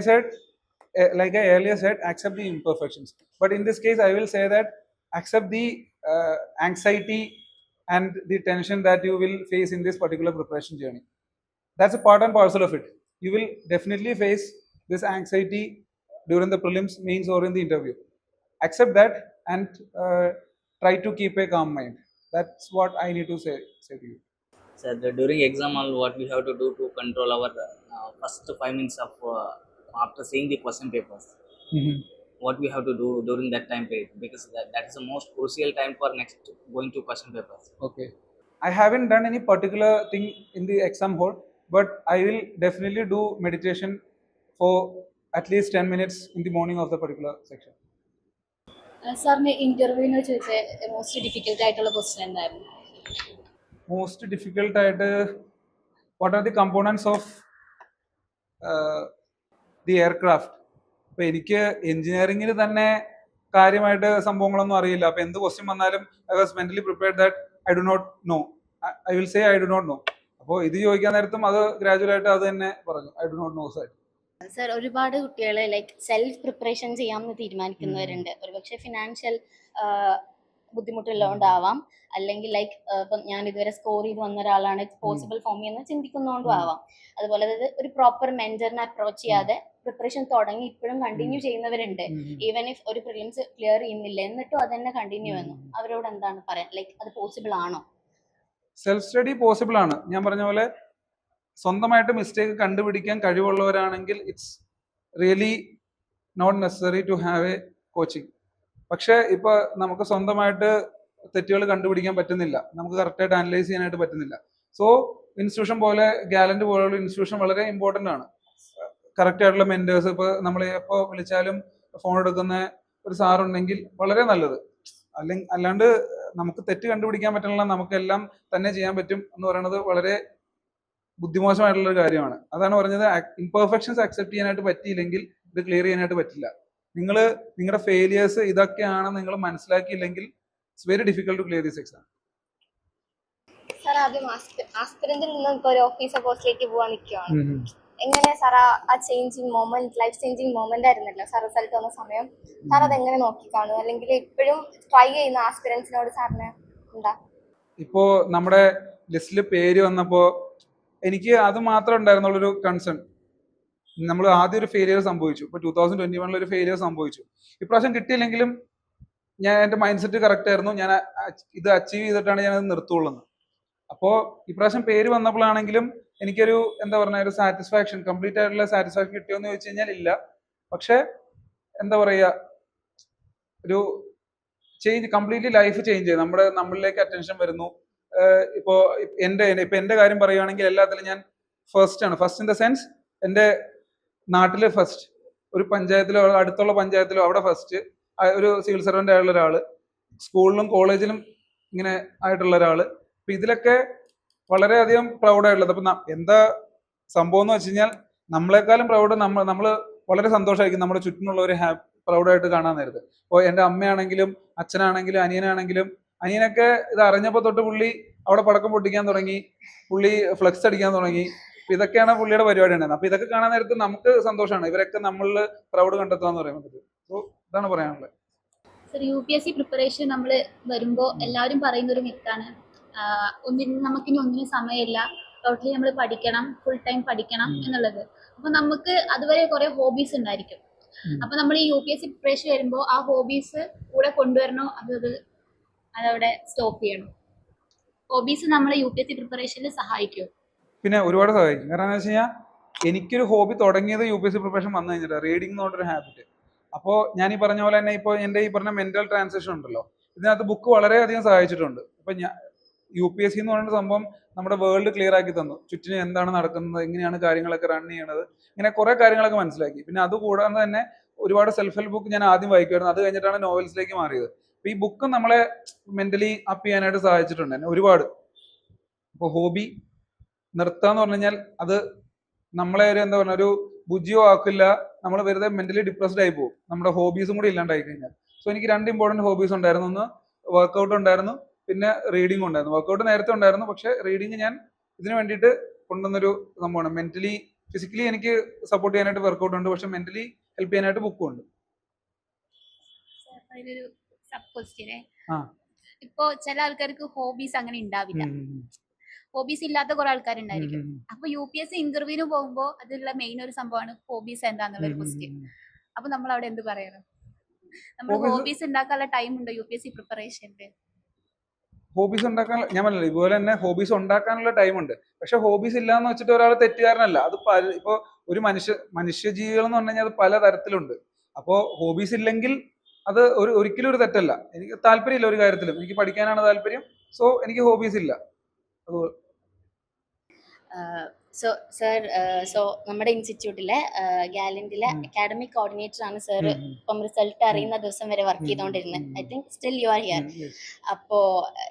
I earlier said, accept the imperfections. But in this case, I will say that accept the anxiety and the tension that you will face in this particular preparation journey. That's a part and parcel of it. You will definitely face this anxiety during the prelims, mains, or in the interview. Accept that and try to keep a calm mind. That's what I need to say to you. So during exam hall, what we have to do to control our first 5 minutes of after seeing the question papers? What we have to do during that time period, because that is the most crucial time for next going to question papers. Okay, I haven't done any particular thing in the exam hall, but I will definitely do meditation for at least 10 minutes in the morning of the particular section. സാറിന് ഇന്റർവ്യൂവിന് ചോദിച്ച most difficult ആയിട്ടുള്ള question എന്തായിരുന്നു? Most difficult ആയിട്ട് what are the components of the aircraft. അപ്പൊ എനിക്ക് എഞ്ചിനീയറിംഗിൽ തന്നെ കാര്യമായിട്ട് സംഭവങ്ങളൊന്നും അറിയില്ല. അപ്പൊ എന്ത് ക്വസ്റ്റ്യൻ വന്നാലും I was mentally prepared that I do not know, I will say I do not know. അപ്പോൾ ഇത് ചോദിക്കാൻ നേരത്തും അത് ഗ്രാജുവൽ ആയിട്ട് അത് തന്നെ പറഞ്ഞു, I do not know sir. Sir, ഒരുപാട് കുട്ടികൾ ലൈക്ക് സെൽഫ് പ്രിപ്പറേഷൻ ചെയ്യാമെന്ന് തീരുമാനിക്കുന്നവരുണ്ട്. ഒരുപക്ഷെ ഫിനാൻഷ്യൽ ബുദ്ധിമുട്ടുള്ളതുകൊണ്ടാവാം, അല്ലെങ്കിൽ ലൈക്ക് ഇപ്പം ഞാൻ ഇതുവരെ സ്കോർ ചെയ്ത് വന്ന ഒരാളാണ്, പോസിബിൾ ഫോം എന്ന് ചിന്തിക്കുന്നതുകൊണ്ടും ആവാം. അതുപോലെ അതായത് ഒരു പ്രോപ്പർ മെന്ററിനെ അപ്രോച്ച് ചെയ്യാതെ പ്രിപ്പറേഷൻ തുടങ്ങി ഇപ്പോഴും കണ്ടിന്യൂ ചെയ്യുന്നവരുണ്ട്. ഈവൻ ഇഫ് ഒരു പ്രിലിംസ് ക്ലിയർ ചെയ്യുന്നില്ല എന്നിട്ടും അത് തന്നെ കണ്ടിന്യൂ ചെയ്യുന്നു. അവരോട് എന്താണ് പറയാൻ? ലൈക്ക് അത് പോസിബിൾ ആണോ? സെൽഫ് സ്റ്റഡി പോസിബിൾ ആണ്. ഞാൻ പറഞ്ഞ പോലെ സ്വന്തമായിട്ട് മിസ്റ്റേക്ക് കണ്ടുപിടിക്കാൻ കഴിവുള്ളവരാണെങ്കിൽ it's really not necessary to have a coaching. പക്ഷെ ഇപ്പൊ നമുക്ക് സ്വന്തമായിട്ട് തെറ്റുകൾ കണ്ടുപിടിക്കാൻ പറ്റുന്നില്ല, നമുക്ക് കറക്റ്റായിട്ട് അനലൈസ് ചെയ്യാനായിട്ട് പറ്റുന്നില്ല. സോ ഇൻസ്റ്റിറ്റ്യൂഷൻ പോലെ ഗാലന്റ് പോലുള്ള ഇൻസ്റ്റിറ്റ്യൂഷൻ വളരെ ഇമ്പോർട്ടൻ്റ് ആണ്. കറക്റ്റ് ആയിട്ടുള്ള മെന്റേഴ്സ്, ഇപ്പൊ നമ്മൾ എപ്പോൾ വിളിച്ചാലും ഫോൺ എടുക്കുന്ന ഒരു സാറുണ്ടെങ്കിൽ വളരെ നല്ലത്. അല്ലാണ്ട് നമുക്ക് തെറ്റ് കണ്ടുപിടിക്കാൻ പറ്റുന്നില്ല, നമുക്കെല്ലാം തന്നെ ചെയ്യാൻ പറ്റും എന്ന് പറയുന്നത് വളരെ ബുദ്ധിമോശമായിട്ടുള്ള ഒരു കാര്യമാണ്. അതാണ് പറഞ്ഞത്, ഇംപെർഫെക്ഷൻസ് അക്സെപ്റ്റ് ചെയ്യാനായിട്ട് പറ്റിയില്ലെങ്കിൽ ഇത് ക്ലിയർ ചെയ്യാനായിട്ട് പറ്റില്ല. നിങ്ങൾ നിങ്ങളുടെ ഫെയിലിയേഴ്സ് ഇതൊക്കെയാണ് നിങ്ങൾ മനസ്സിലാക്കിയില്ലെങ്കിൽ it's very difficult to clear this exam. Sir ആദ്യം ആസ്പിരന്റിൽ നിന്ന് ഇപ്പൊ ഒരു ഓഫീസർ പോസ്റ്റിലേക്ക് പോവാൻ നിൽക്കുകയാണ്. എങ്ങനെയാ സാർ ആ changing moment, life changing moment ആയിരുന്നല്ലോ സാർ റിസൾട്ട് വന്ന സമയം, സാർ അതെങ്ങനെ നോക്കിക്കാണും? അല്ലെങ്കിൽ ഇപ്പോഴും ട്രൈ ചെയ്യുന്ന ആസ്പിരൻസിനോട് സാറിന് എന്താ? ഇപ്പോ നമ്മുടെ ലിസ്റ്റിൽ പേര് വന്നപ്പോ എനിക്ക് അത് മാത്രമേ ഉണ്ടായിരുന്നുള്ളൊരു കൺസേൺ. നമ്മൾ ആദ്യം ഒരു ഫെയിലിയർ സംഭവിച്ചു, ഇപ്പൊ 2021 ഒരു ഫെയിലിയർ സംഭവിച്ചു. ഇപ്രാവശ്യം കിട്ടിയില്ലെങ്കിലും ഞാൻ എന്റെ മൈൻഡ് സെറ്റ് കറക്റ്റ് ആയിരുന്നു, ഞാൻ ഇത് അച്ചീവ് ചെയ്തിട്ടാണ് ഞാൻ അത് നിർത്തുള്ളൂ. അപ്പോ ഇപ്രാവശ്യം പേര് വന്നപ്പോഴാണെങ്കിലും എനിക്കൊരു എന്താ പറയുക, ഒരു സാറ്റിസ്ഫാക്ഷൻ, കംപ്ലീറ്റ് ആയിട്ടുള്ള സാറ്റിസ്ഫാക്ഷൻ കിട്ടിയോന്ന് ചോദിച്ചു കഴിഞ്ഞാൽ ഇല്ല. പക്ഷെ എന്താ പറയുക, ഒരു ചേഞ്ച്, കംപ്ലീറ്റ്ലി ലൈഫ് ചേഞ്ച് ചെയ്യും, നമ്മളിലേക്ക് അറ്റൻഷൻ വരുന്നു. ഇപ്പോ എന്റെ കാര്യം പറയുകയാണെങ്കിൽ എല്ലാത്തിലും ഞാൻ ഫസ്റ്റ് ഇൻ ദ സെൻസ് എന്റെ നാട്ടില് ഫസ്റ്റ്, ഒരു പഞ്ചായത്തിലോ അടുത്തുള്ള പഞ്ചായത്തിലോ അവിടെ ഫസ്റ്റ്, ഒരു സിവിൽ സർവന്റ് ആയിട്ടുള്ള ഒരാള്, സ്കൂളിലും കോളേജിലും ഇങ്ങനെ ആയിട്ടുള്ള ഒരാള്. അപ്പൊ ഇതിലൊക്കെ വളരെയധികം പ്രൗഡായിട്ടുള്ളത്. അപ്പൊ എന്താ സംഭവം എന്ന് വെച്ച് കഴിഞ്ഞാൽ നമ്മളെക്കാളും പ്രൗഡ് നമ്മള് വളരെ സന്തോഷമായിരിക്കും നമ്മുടെ ചുറ്റിനുള്ളവരെ പ്രൗഡായിട്ട് കാണാൻ നേരത്ത്. ഇപ്പോൾ എൻ്റെ അമ്മയാണെങ്കിലും അച്ഛനാണെങ്കിലും അനിയനാണെങ്കിലും, അനിയനൊക്കെ ഇത് അറിഞ്ഞപ്പോൾ തൊട്ട് പുള്ളി അവിടെ പടക്കം പൊട്ടിക്കാൻ തുടങ്ങി, പുള്ളി ഫ്ലെക്സ് അടിക്കാൻ തുടങ്ങി. അപ്പൊ ഇതൊക്കെയാണ് പുള്ളിയുടെ പരിപാടി ഉണ്ടായിരുന്നത്. അപ്പൊ ഇതൊക്കെ കാണാൻ നേരത്ത് നമുക്ക് സന്തോഷമാണ്, ഇവരൊക്കെ നമ്മളിൽ പ്രൗഡ് കണ്ടെത്തുക എന്ന് പറയുന്നത്. സോ ഇതാണ് പറയാനുള്ളത്. സർ, UPSC പ്രിപ്പറേഷൻ നമ്മൾ വരുമ്പോൾ എല്ലാവരും പറയുന്ന ഒരു മിത്താണ്, നമുക്കിനി ഒന്നിനും സമയമില്ല, ടോട്ടലി നമ്മൾ പഠിക്കണം, ഫുൾ ടൈം പഠിക്കണം എന്നുള്ളത്. അപ്പൊ നമുക്ക് അതുവരെ കുറെ ഹോബീസ് ഉണ്ടായിരിക്കും. അപ്പൊ നമ്മൾ ഈ UPSC പ്രിപ്പറേഷൻ വരുമ്പോൾ ആ ഹോബീസ് കൂടെ കൊണ്ടുവരണോ അതവിടെ സ്റ്റോപ്പ് ചെയ്യണം? ഹോബീസ് നമ്മളെ UPSC പ്രിപ്പറേഷനിൽ സഹായിക്കുമോ? പിന്നെ ഒരുപാട് സഹായിക്കും. കാരണം എന്താ വെച്ച് കഴിഞ്ഞാൽ എനിക്കൊരു ഹോബി തുടങ്ങിയത് UPSC പ്രിപ്പറേഷൻ വന്നു കഴിഞ്ഞിട്ട്, റീഡിംഗ് എന്ന് പറഞ്ഞൊരു ഹാബിറ്റ്. അപ്പോൾ ഞാൻ ഈ പറഞ്ഞ പോലെ തന്നെ ഇപ്പോൾ എൻ്റെ ഈ പറഞ്ഞ മെന്റൽ ട്രാൻസിഷൻ ഉണ്ടല്ലോ, ഇതിനകത്ത് ബുക്ക് വളരെയധികം സഹായിച്ചിട്ടുണ്ട്. ഇപ്പൊ UPSC എന്ന് പറയുന്ന സംഭവം നമ്മുടെ വേൾഡ് ക്ലിയർ ആക്കി തന്നു, ചുറ്റിനും എന്താണ് നടക്കുന്നത്, എങ്ങനെയാണ് കാര്യങ്ങളൊക്കെ റൺ ചെയ്യണത്, ഇങ്ങനെ കുറെ കാര്യങ്ങളൊക്കെ മനസ്സിലാക്കി. പിന്നെ അതുകൂടാതെ തന്നെ ഒരുപാട് സെൽഫ് ഹെൽപ്പ് ബുക്ക് ഞാൻ ആദ്യം വായിക്കുമായിരുന്നു, അത് കഴിഞ്ഞിട്ടാണ് നോവൽസിലേക്ക് മാറിയത്. അപ്പൊ ഈ ബുക്ക് നമ്മളെ മെന്റലി അപ്പ് ചെയ്യാനായിട്ട് സഹായിച്ചിട്ടുണ്ട് എന്നെ ഒരുപാട്. അപ്പോൾ ഹോബി നിർത്താന്ന് പറഞ്ഞു കഴിഞ്ഞാൽ അത് നമ്മളെ ഒരു എന്താ പറയുക, ഒരു ബുദ്ധിയോ ആക്കില്ല, നമ്മൾ വെറുതെ മെന്റലി ഡിപ്രസ്ഡ് ആയി പോകും നമ്മുടെ ഹോബീസും കൂടി ഇല്ലാണ്ടായി കഴിഞ്ഞാൽ. സോ എനിക്ക് 2 ഇമ്പോർട്ടൻറ്റ് ഹോബീസ് ഉണ്ടായിരുന്നു. ഒന്ന് വർക്കൗട്ട് ഉണ്ടായിരുന്നു, പിന്നെ റീഡിംഗ് ഉണ്ടായിരുന്നു. വർക്കൗട്ട് നേരത്തെ ഉണ്ടായിരുന്നു, പക്ഷെ റീഡിംഗ് ഞാൻ ഇതിന് വേണ്ടിയിട്ട് കൊണ്ടുവന്നൊരു സംഭവമാണ്. മെന്റലി ഫിസിക്കലി എനിക്ക് സപ്പോർട്ട് ചെയ്യാനായിട്ട് വർക്കൗട്ട് ഉണ്ട്, പക്ഷെ മെന്റലി ഹെൽപ്പ് ചെയ്യാനായിട്ട് ബുക്കും ഉണ്ട്. അതിലൊരു സബ് ക്വസ്റ്റ്യനെ, ആ. ഇപ്പോ ചില ആൾക്കാർക്ക് ഹോബീസ് അങ്ങനെ ഉണ്ടാവില്ല, ഹോബീസ് ഇല്ലാത്ത കുറെ ആൾക്കാരുണ്ടായിരിക്കും. അപ്പൊ UPSC ഇന്റർവ്യൂവിന് പോകുമ്പോൾ അതിലുള്ള മെയിൻ ഒരു സംഭവമാണ് ഹോബീസ് എന്താന്നുള്ള ഒരു ക്വസ്റ്റ്യൻ. അപ്പൊ നമ്മൾ അവിടെ എന്ത് പറയണം? നമ്മൾ ഹോബീസ് ഉണ്ടാക്കാനുള്ള ടൈം ഉണ്ടോ UPSC പ്രിപ്പറേഷനിൽ? ഹോബീസ് ഉണ്ടാക്കാൻ ഞാൻ പറഞ്ഞില്ല, ഇതുപോലെ തന്നെ ഹോബീസ് ഉണ്ടാക്കാനുള്ള ടൈം ഉണ്ട്. പക്ഷെ ഹോബീസ് ഇല്ലാന്ന് വെച്ചിട്ട് ഒരാൾ തെറ്റുകാരനല്ല. അത് ഇപ്പോ ഒരു മനുഷ്യജീവികൾ എന്ന് പറഞ്ഞു കഴിഞ്ഞാൽ അത് പല തരത്തിലുണ്ട്. അപ്പോ ഹോബീസ് ഇല്ലെങ്കിൽ അത് ഒരിക്കലും ഒരു തെറ്റല്ല. എനിക്ക് താല്പര്യമില്ല ഒരു കാര്യത്തിലും, എനിക്ക് പഠിക്കാനാണ് താല്പര്യം, സോ എനിക്ക് ഹോബീസ് ഇല്ല. സോ സർ, സോ നമ്മുടെ ഇൻസ്റ്റിറ്റ്യൂട്ടിലെ ഗാലന്റിലെ അക്കാഡമിക് കോർഡിനേറ്റർ ആണ് സർ. ഇപ്പം റിസൾട്ട് അറിയുന്ന ദിവസം വരെ വർക്ക് ചെയ്തുകൊണ്ടിരുന്നത്. I think still you are here. അപ്പോൾ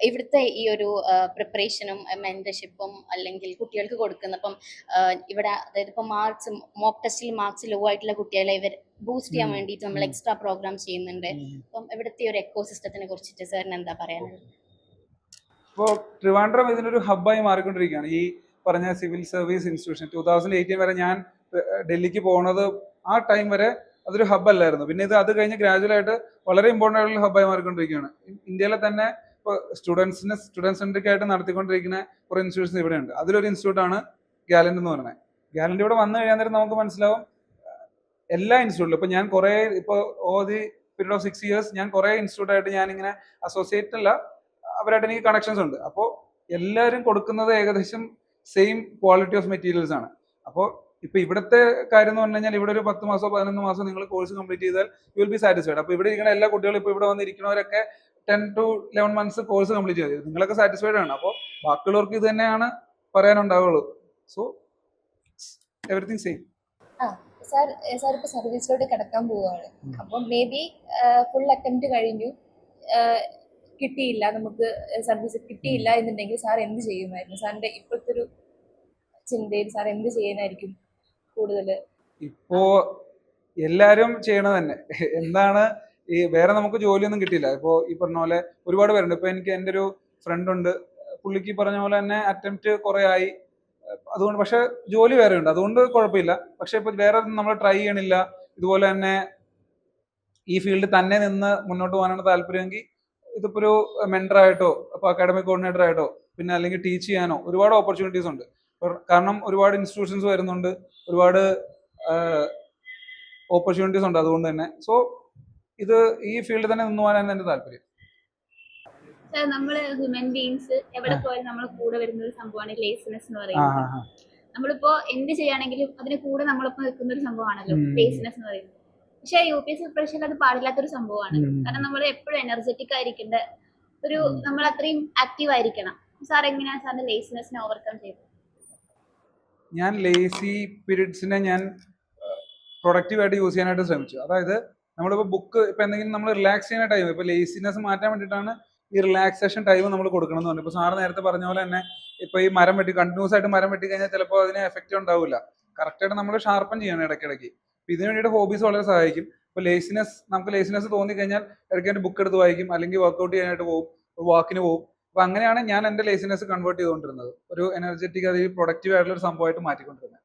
ഇവിടുത്തെ ഈ ഒരു പ്രിപ്പറേഷനും മെന്റർഷിപ്പും അല്ലെങ്കിൽ കുട്ടികൾക്ക് കൊടുക്കുന്ന, ഇപ്പം ഇവിടെ അതായത് ഇപ്പം മോക്ക് ടെസ്റ്റിൽ മാർക്സ് ലോ ആയിട്ടുള്ള കുട്ടികളെ ഇവർ ബൂസ്റ്റ് ചെയ്യാൻ വേണ്ടിയിട്ട് നമ്മൾ എക്സ്ട്രാ പ്രോഗ്രാംസ് ചെയ്യുന്നുണ്ട്. അപ്പം ഇവിടുത്തെ ഒരു എക്കോ സിസ്റ്റത്തിനെ കുറിച്ചിട്ട് സാറിന് എന്താ പറയാനുള്ളത്? ഇപ്പോൾ ട്രിവാൻഡ്രം ഇതിനൊരു ഹബ്ബായി മാറിക്കൊണ്ടിരിക്കുകയാണ്. ഈ പറഞ്ഞ സിവിൽ സർവീസ് ഇൻസ്റ്റിറ്റ്യൂഷൻ 2018 വരെ ഞാൻ ഡൽഹിക്ക് പോകുന്നത്, ആ ടൈം വരെ അതൊരു ഹബ്ബ് അല്ലായിരുന്നു. പിന്നെ അത് കഴിഞ്ഞ് ഗ്രാജുവലായിട്ട് വളരെ ഇമ്പോർട്ടൻ്റ് ആയിട്ടുള്ള ഹബ്ബായി മാറിക്കൊണ്ടിരിക്കുകയാണ്. ഇന്ത്യയിലെ തന്നെ ഇപ്പോൾ സ്റ്റുഡൻറ് സെൻട്രിക് ആയിട്ട് നടത്തിക്കൊണ്ടിരിക്കുന്ന കുറേ ഇൻസ്റ്റിറ്റ്യൂഷൻസ് ഇവിടെ ഉണ്ട്. അതിലൊരു ഇൻസ്റ്റിറ്റ്യൂട്ടാണ് ഗാലന്റ് എന്ന് പറയുന്നത്. ഗാലന്റ് ഇവിടെ വന്നു കഴിയാൻ നേരം നമുക്ക് മനസ്സിലാവും എല്ലാ ഇൻസ്റ്റിറ്റ്യൂട്ടിലും. ഇപ്പോൾ ഞാൻ കുറേ over the period of 6 years ഞാൻ കുറേ ഇൻസ്റ്റിറ്റ്യൂട്ടായിട്ട് ഞാനിങ്ങനെ അസോസിയേറ്റ് അല്ല, അവരായിട്ട് എനിക്ക് കണക്ഷൻസ് ഉണ്ട്. അപ്പോൾ എല്ലാവരും കൊടുക്കുന്നത് ഏകദേശം സെയിം ക്വാളിറ്റി ഓഫ് മെറ്റീരിയൽസ് ആണ്. അപ്പോൾ ഇപ്പൊ ഇവിടുത്തെ കാര്യം എന്ന് പറഞ്ഞു കഴിഞ്ഞാൽ ഇവിടെ ഒരു 10 മാസമോ 11 മാസം നിങ്ങൾ കോഴ്സ് കംപ്ലീറ്റ് ചെയ്താൽ യു വിൽ ബി സാറ്റിസ്ഫൈഡ്. അപ്പോൾ ഇവിടെ ഇരിക്കുന്ന എല്ലാ കുട്ടികളും ഇപ്പോൾ ഇവിടെ വന്നിരിക്കുന്നവരൊക്കെ 10 to 11 months കോഴ്സ് കംപ്ലീറ്റ് ചെയ്തു, നിങ്ങളൊക്കെ സാറ്റിസ്ഫൈഡ് ആണ്. അപ്പോൾ ബാക്കിയുള്ളവർക്ക് ഇത് തന്നെയാണ് പറയാനുണ്ടാവുള്ളൂ. So everything same. സാർ ഇപ്പോൾ സർവീസിലോട്ട് കിടക്കാൻ പോവുകയാണ്. അപ്പം മേ ബി ഫുൾ അറ്റംപ്റ്റ് കഴിഞ്ഞു, കിട്ടിയില്ല, നമുക്ക് സർവീസ് കിട്ടിയില്ല എന്നുണ്ടെങ്കിൽ സാർ എന്ത് ചെയ്യുമായിരുന്നു? സാറിന്റെ ഇപ്പോഴത്തെ ഒരു ചിന്തയിൽ സാർ എന്ത് ചെയ്യാനായിരിക്കും കൂടുതൽ? ഇപ്പോ എല്ലാരും ചെയ്യണത് തന്നെ എന്താണ്, ഈ വേറെ നമുക്ക് ജോലിയൊന്നും കിട്ടിയില്ല. ഇപ്പോ ഈ പറഞ്ഞ പോലെ ഒരുപാട് പേരുണ്ട്. ഇപ്പൊ എനിക്ക് എൻ്റെ ഒരു ഫ്രണ്ട് ഉണ്ട്, പുള്ളിക്ക് പറഞ്ഞ പോലെ തന്നെ അറ്റംപ്റ്റ് കുറെ ആയി. അതുകൊണ്ട് പക്ഷെ ജോലി വേറെ ഉണ്ട്, അതുകൊണ്ട് കുഴപ്പമില്ല. പക്ഷെ ഇപ്പൊ വേറെ നമ്മൾ ട്രൈ ചെയ്യണില്ല, ഇതുപോലെ തന്നെ ഈ ഫീൽഡിൽ തന്നെ നിന്ന് മുന്നോട്ട് പോകാനാണ് താല്പര്യമെങ്കിൽ ഇതിപ്പോ ഒരു മെന്റർ ആയിട്ടോ ഇപ്പൊ അക്കാഡമിക് കോർഡിനേറ്റർ ആയിട്ടോ പിന്നെ അല്ലെങ്കിൽ ടീച്ച് ചെയ്യാനോ ഒരുപാട് ഓപ്പർച്യൂണിറ്റീസ് ഉണ്ട്. കാരണം ഒരുപാട് ഇൻസ്റ്റിറ്റ്യൂഷൻസ് വരുന്നുണ്ട്, ഒരുപാട് ഓപ്പർച്യൂണിറ്റീസ് ഉണ്ട്. അതുകൊണ്ട് തന്നെ ഇത് ഈ ഫീൽഡിൽ തന്നെ നിന്ന് പോകാനാണ് എന്റെ താല്പര്യം. സാർ നമ്മള് ഹ്യൂമൻ ബീങ്സ് എവിടെ പോയാലും നമ്മളെ കൂടെ വരുന്ന ഒരു സംഭവമാണ് ലേസിനെസ് എന്ന് പറയുന്നത്. നമ്മളിപ്പോ എന്ത് ചെയ്യുകയാണെങ്കിലും അതിന് കൂടെ നമ്മളിപ്പോ നിൽക്കുന്ന ഒരു സംഭവമാണല്ലോ ലേസിനെസ് എന്ന് പറയുന്നത്. പക്ഷെ UPSC പ്രിപ്പറേഷനിൽ അത് പാടില്ലാത്തൊരു സംഭവമാണ്. കാരണം നമ്മൾ എപ്പോഴും എനർജറ്റിക് ആയിരിക്കേണ്ട ഒരു, നമ്മൾ അത്രയും ആക്റ്റീവ് ആയിരിക്കണം. സാർ എങ്ങനെയാണ് സാറിന്റെ ലേസിനെസ്സിനെ ഓവർകം ചെയ്തത്? ഞാൻ ലേസി പീരീഡ്സിനെ ഞാൻ പ്രൊഡക്റ്റീവായിട്ട് യൂസ് ചെയ്യാനായിട്ട് ശ്രമിച്ചു. അതായത് നമ്മളിപ്പോൾ ബുക്ക് ഇപ്പൊ എന്തെങ്കിലും നമ്മൾ റിലാക്സ് ചെയ്യുന്ന ടൈം, ഇപ്പൊ ലേസിനെസ് മാറ്റാൻ വേണ്ടിയിട്ടാണ് ഈ റിലാക്സേഷൻ ടൈം നമ്മൾ കൊടുക്കണമെന്ന് പറഞ്ഞു. ഇപ്പൊ സാറ് നേരത്തെ പറഞ്ഞ പോലെ തന്നെ ഇപ്പൊ ഈ മരം വെട്ടി കണ്ടിന്യൂസ് ആയിട്ട് മരം വെട്ടി കഴിഞ്ഞാൽ ചിലപ്പോൾ അതിന് എഫക്റ്റ് ഉണ്ടാവില്ല. കറക്റ്റായിട്ട് നമ്മൾ ഷാർപ്പൻ ചെയ്യണം ഇടയ്ക്കിടയ്ക്ക്. ഇതിനു വേണ്ടിയിട്ട് ഹോബീസ് വളരെ സഹായിക്കും. ഇപ്പൊ നമുക്ക് ലേസിനെസ് തോന്നി കഴിഞ്ഞാൽ ഇടയ്ക്ക് ബുക്ക് എടുത്ത് വായിക്കും, അല്ലെങ്കിൽ വർക്ക്ഔട്ട് ചെയ്യാനായിട്ട് പോകും, വാക്കിന് പോകും. അപ്പൊ അങ്ങനെയാണ് ഞാൻ എന്റെ ലേസിനെസ് കൺവേർട്ട് ചെയ്തുകൊണ്ടിരുന്നത്, ഒരു എനർജറ്റിക് അല്ലെങ്കിൽ പ്രൊഡക്റ്റീവ് ആയിട്ടുള്ള ഒരു സംഭവമായിട്ട് മാറ്റിക്കൊണ്ടിരുന്നത്.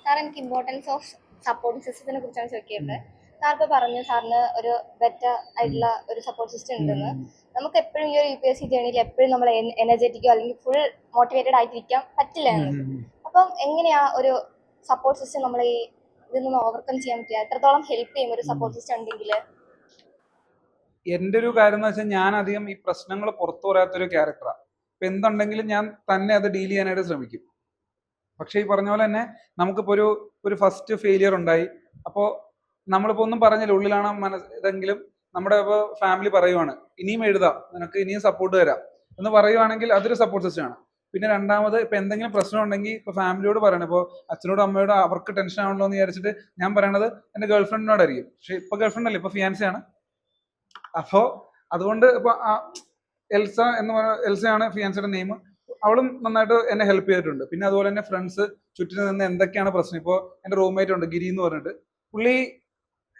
സാർ എനിക്ക് ഇമ്പോർട്ടൻസ് ഓഫ് സപ്പോർട്ട് സിസ്റ്റത്തിനെ കുറിച്ചാണ് ചോദിക്കേണ്ടത്. സാർ ഇപ്പോൾ പറഞ്ഞു സാറിന് ഒരു ബെറ്റർ ആയിട്ടുള്ള ഒരു സപ്പോർട്ട് സിസ്റ്റം ഉണ്ടെന്ന്. നമുക്ക് എപ്പോഴും ഈ ഒരു UPSC ജേണിയിൽ എപ്പോഴും നമ്മൾ എനർജറ്റിക്കോ അല്ലെങ്കിൽ ഫുൾ മോട്ടിവേറ്റഡ് ആയിട്ടിരിക്കാൻ പറ്റില്ല എന്ന്. അപ്പം എങ്ങനെയാ ഒരു സപ്പോർട്ട് സിസ്റ്റം നമ്മൾ ഈ ഇതിൽ നിന്ന് ഓവർകം ചെയ്യാൻ പറ്റുക? എത്രത്തോളം ഹെൽപ്പ് ചെയ്യും ഒരു സപ്പോർട്ട് സിസ്റ്റം ഉണ്ടെങ്കിൽ? എന്റെ ഒരു കാര്യം എന്ന് വെച്ചാൽ ഞാൻ അധികം ഈ പ്രശ്നങ്ങൾ പുറത്തു പറയാത്തൊരു ക്യാരക്ടറാണ്. ഇപ്പൊ എന്തുണ്ടെങ്കിലും ഞാൻ തന്നെ അത് ഡീൽ ചെയ്യാനായിട്ട് ശ്രമിക്കും. പക്ഷെ ഈ പറഞ്ഞ പോലെ തന്നെ നമുക്കിപ്പോ ഒരു ഫസ്റ്റ് ഫെയിലിയർ ഉണ്ടായി, അപ്പോൾ നമ്മളിപ്പോ ഒന്നും പറഞ്ഞില്ല, ഉള്ളിലാണ് ഇതെങ്കിലും നമ്മുടെ ഇപ്പോൾ ഫാമിലി പറയുവാണ് ഇനിയും എഴുതാം, നിനക്ക് ഇനിയും സപ്പോർട്ട് തരാം എന്ന് പറയുവാണെങ്കിൽ അതൊരു സപ്പോർട്ട് സിസ്റ്റം ആണ്. പിന്നെ രണ്ടാമത് ഇപ്പൊ എന്തെങ്കിലും പ്രശ്നം ഉണ്ടെങ്കിൽ ഇപ്പൊ ഫാമിലിയോട് പറയണം. ഇപ്പോൾ അച്ഛനോടും അമ്മയോടും അവർക്ക് ടെൻഷൻ ആണല്ലോ എന്ന് വിചാരിച്ചിട്ട് ഞാൻ പറയണത് എന്റെ ഗേൾഫ്രണ്ടിനോടായിരിക്കും. പക്ഷെ ഇപ്പൊ ഗേൾഫ്രണ്ട് അല്ലേ, ഇപ്പൊ ഫിയാൻസി ആണ്. അപ്പോ അതുകൊണ്ട് ഇപ്പൊ എൽസയാണ് ഫിയാൻസിയുടെ നെയിം. അവളും നന്നായിട്ട് എന്നെ ഹെൽപ്പ് ചെയ്തിട്ടുണ്ട്. പിന്നെ അതുപോലെ തന്നെ ഫ്രണ്ട്സ് ചുറ്റിന് നിന്ന് എന്തൊക്കെയാണ് പ്രശ്നം. ഇപ്പോൾ എന്റെ റൂംമേറ്റ് ഉണ്ട് ഗിരി എന്ന് പറഞ്ഞിട്ട്, പുള്ളി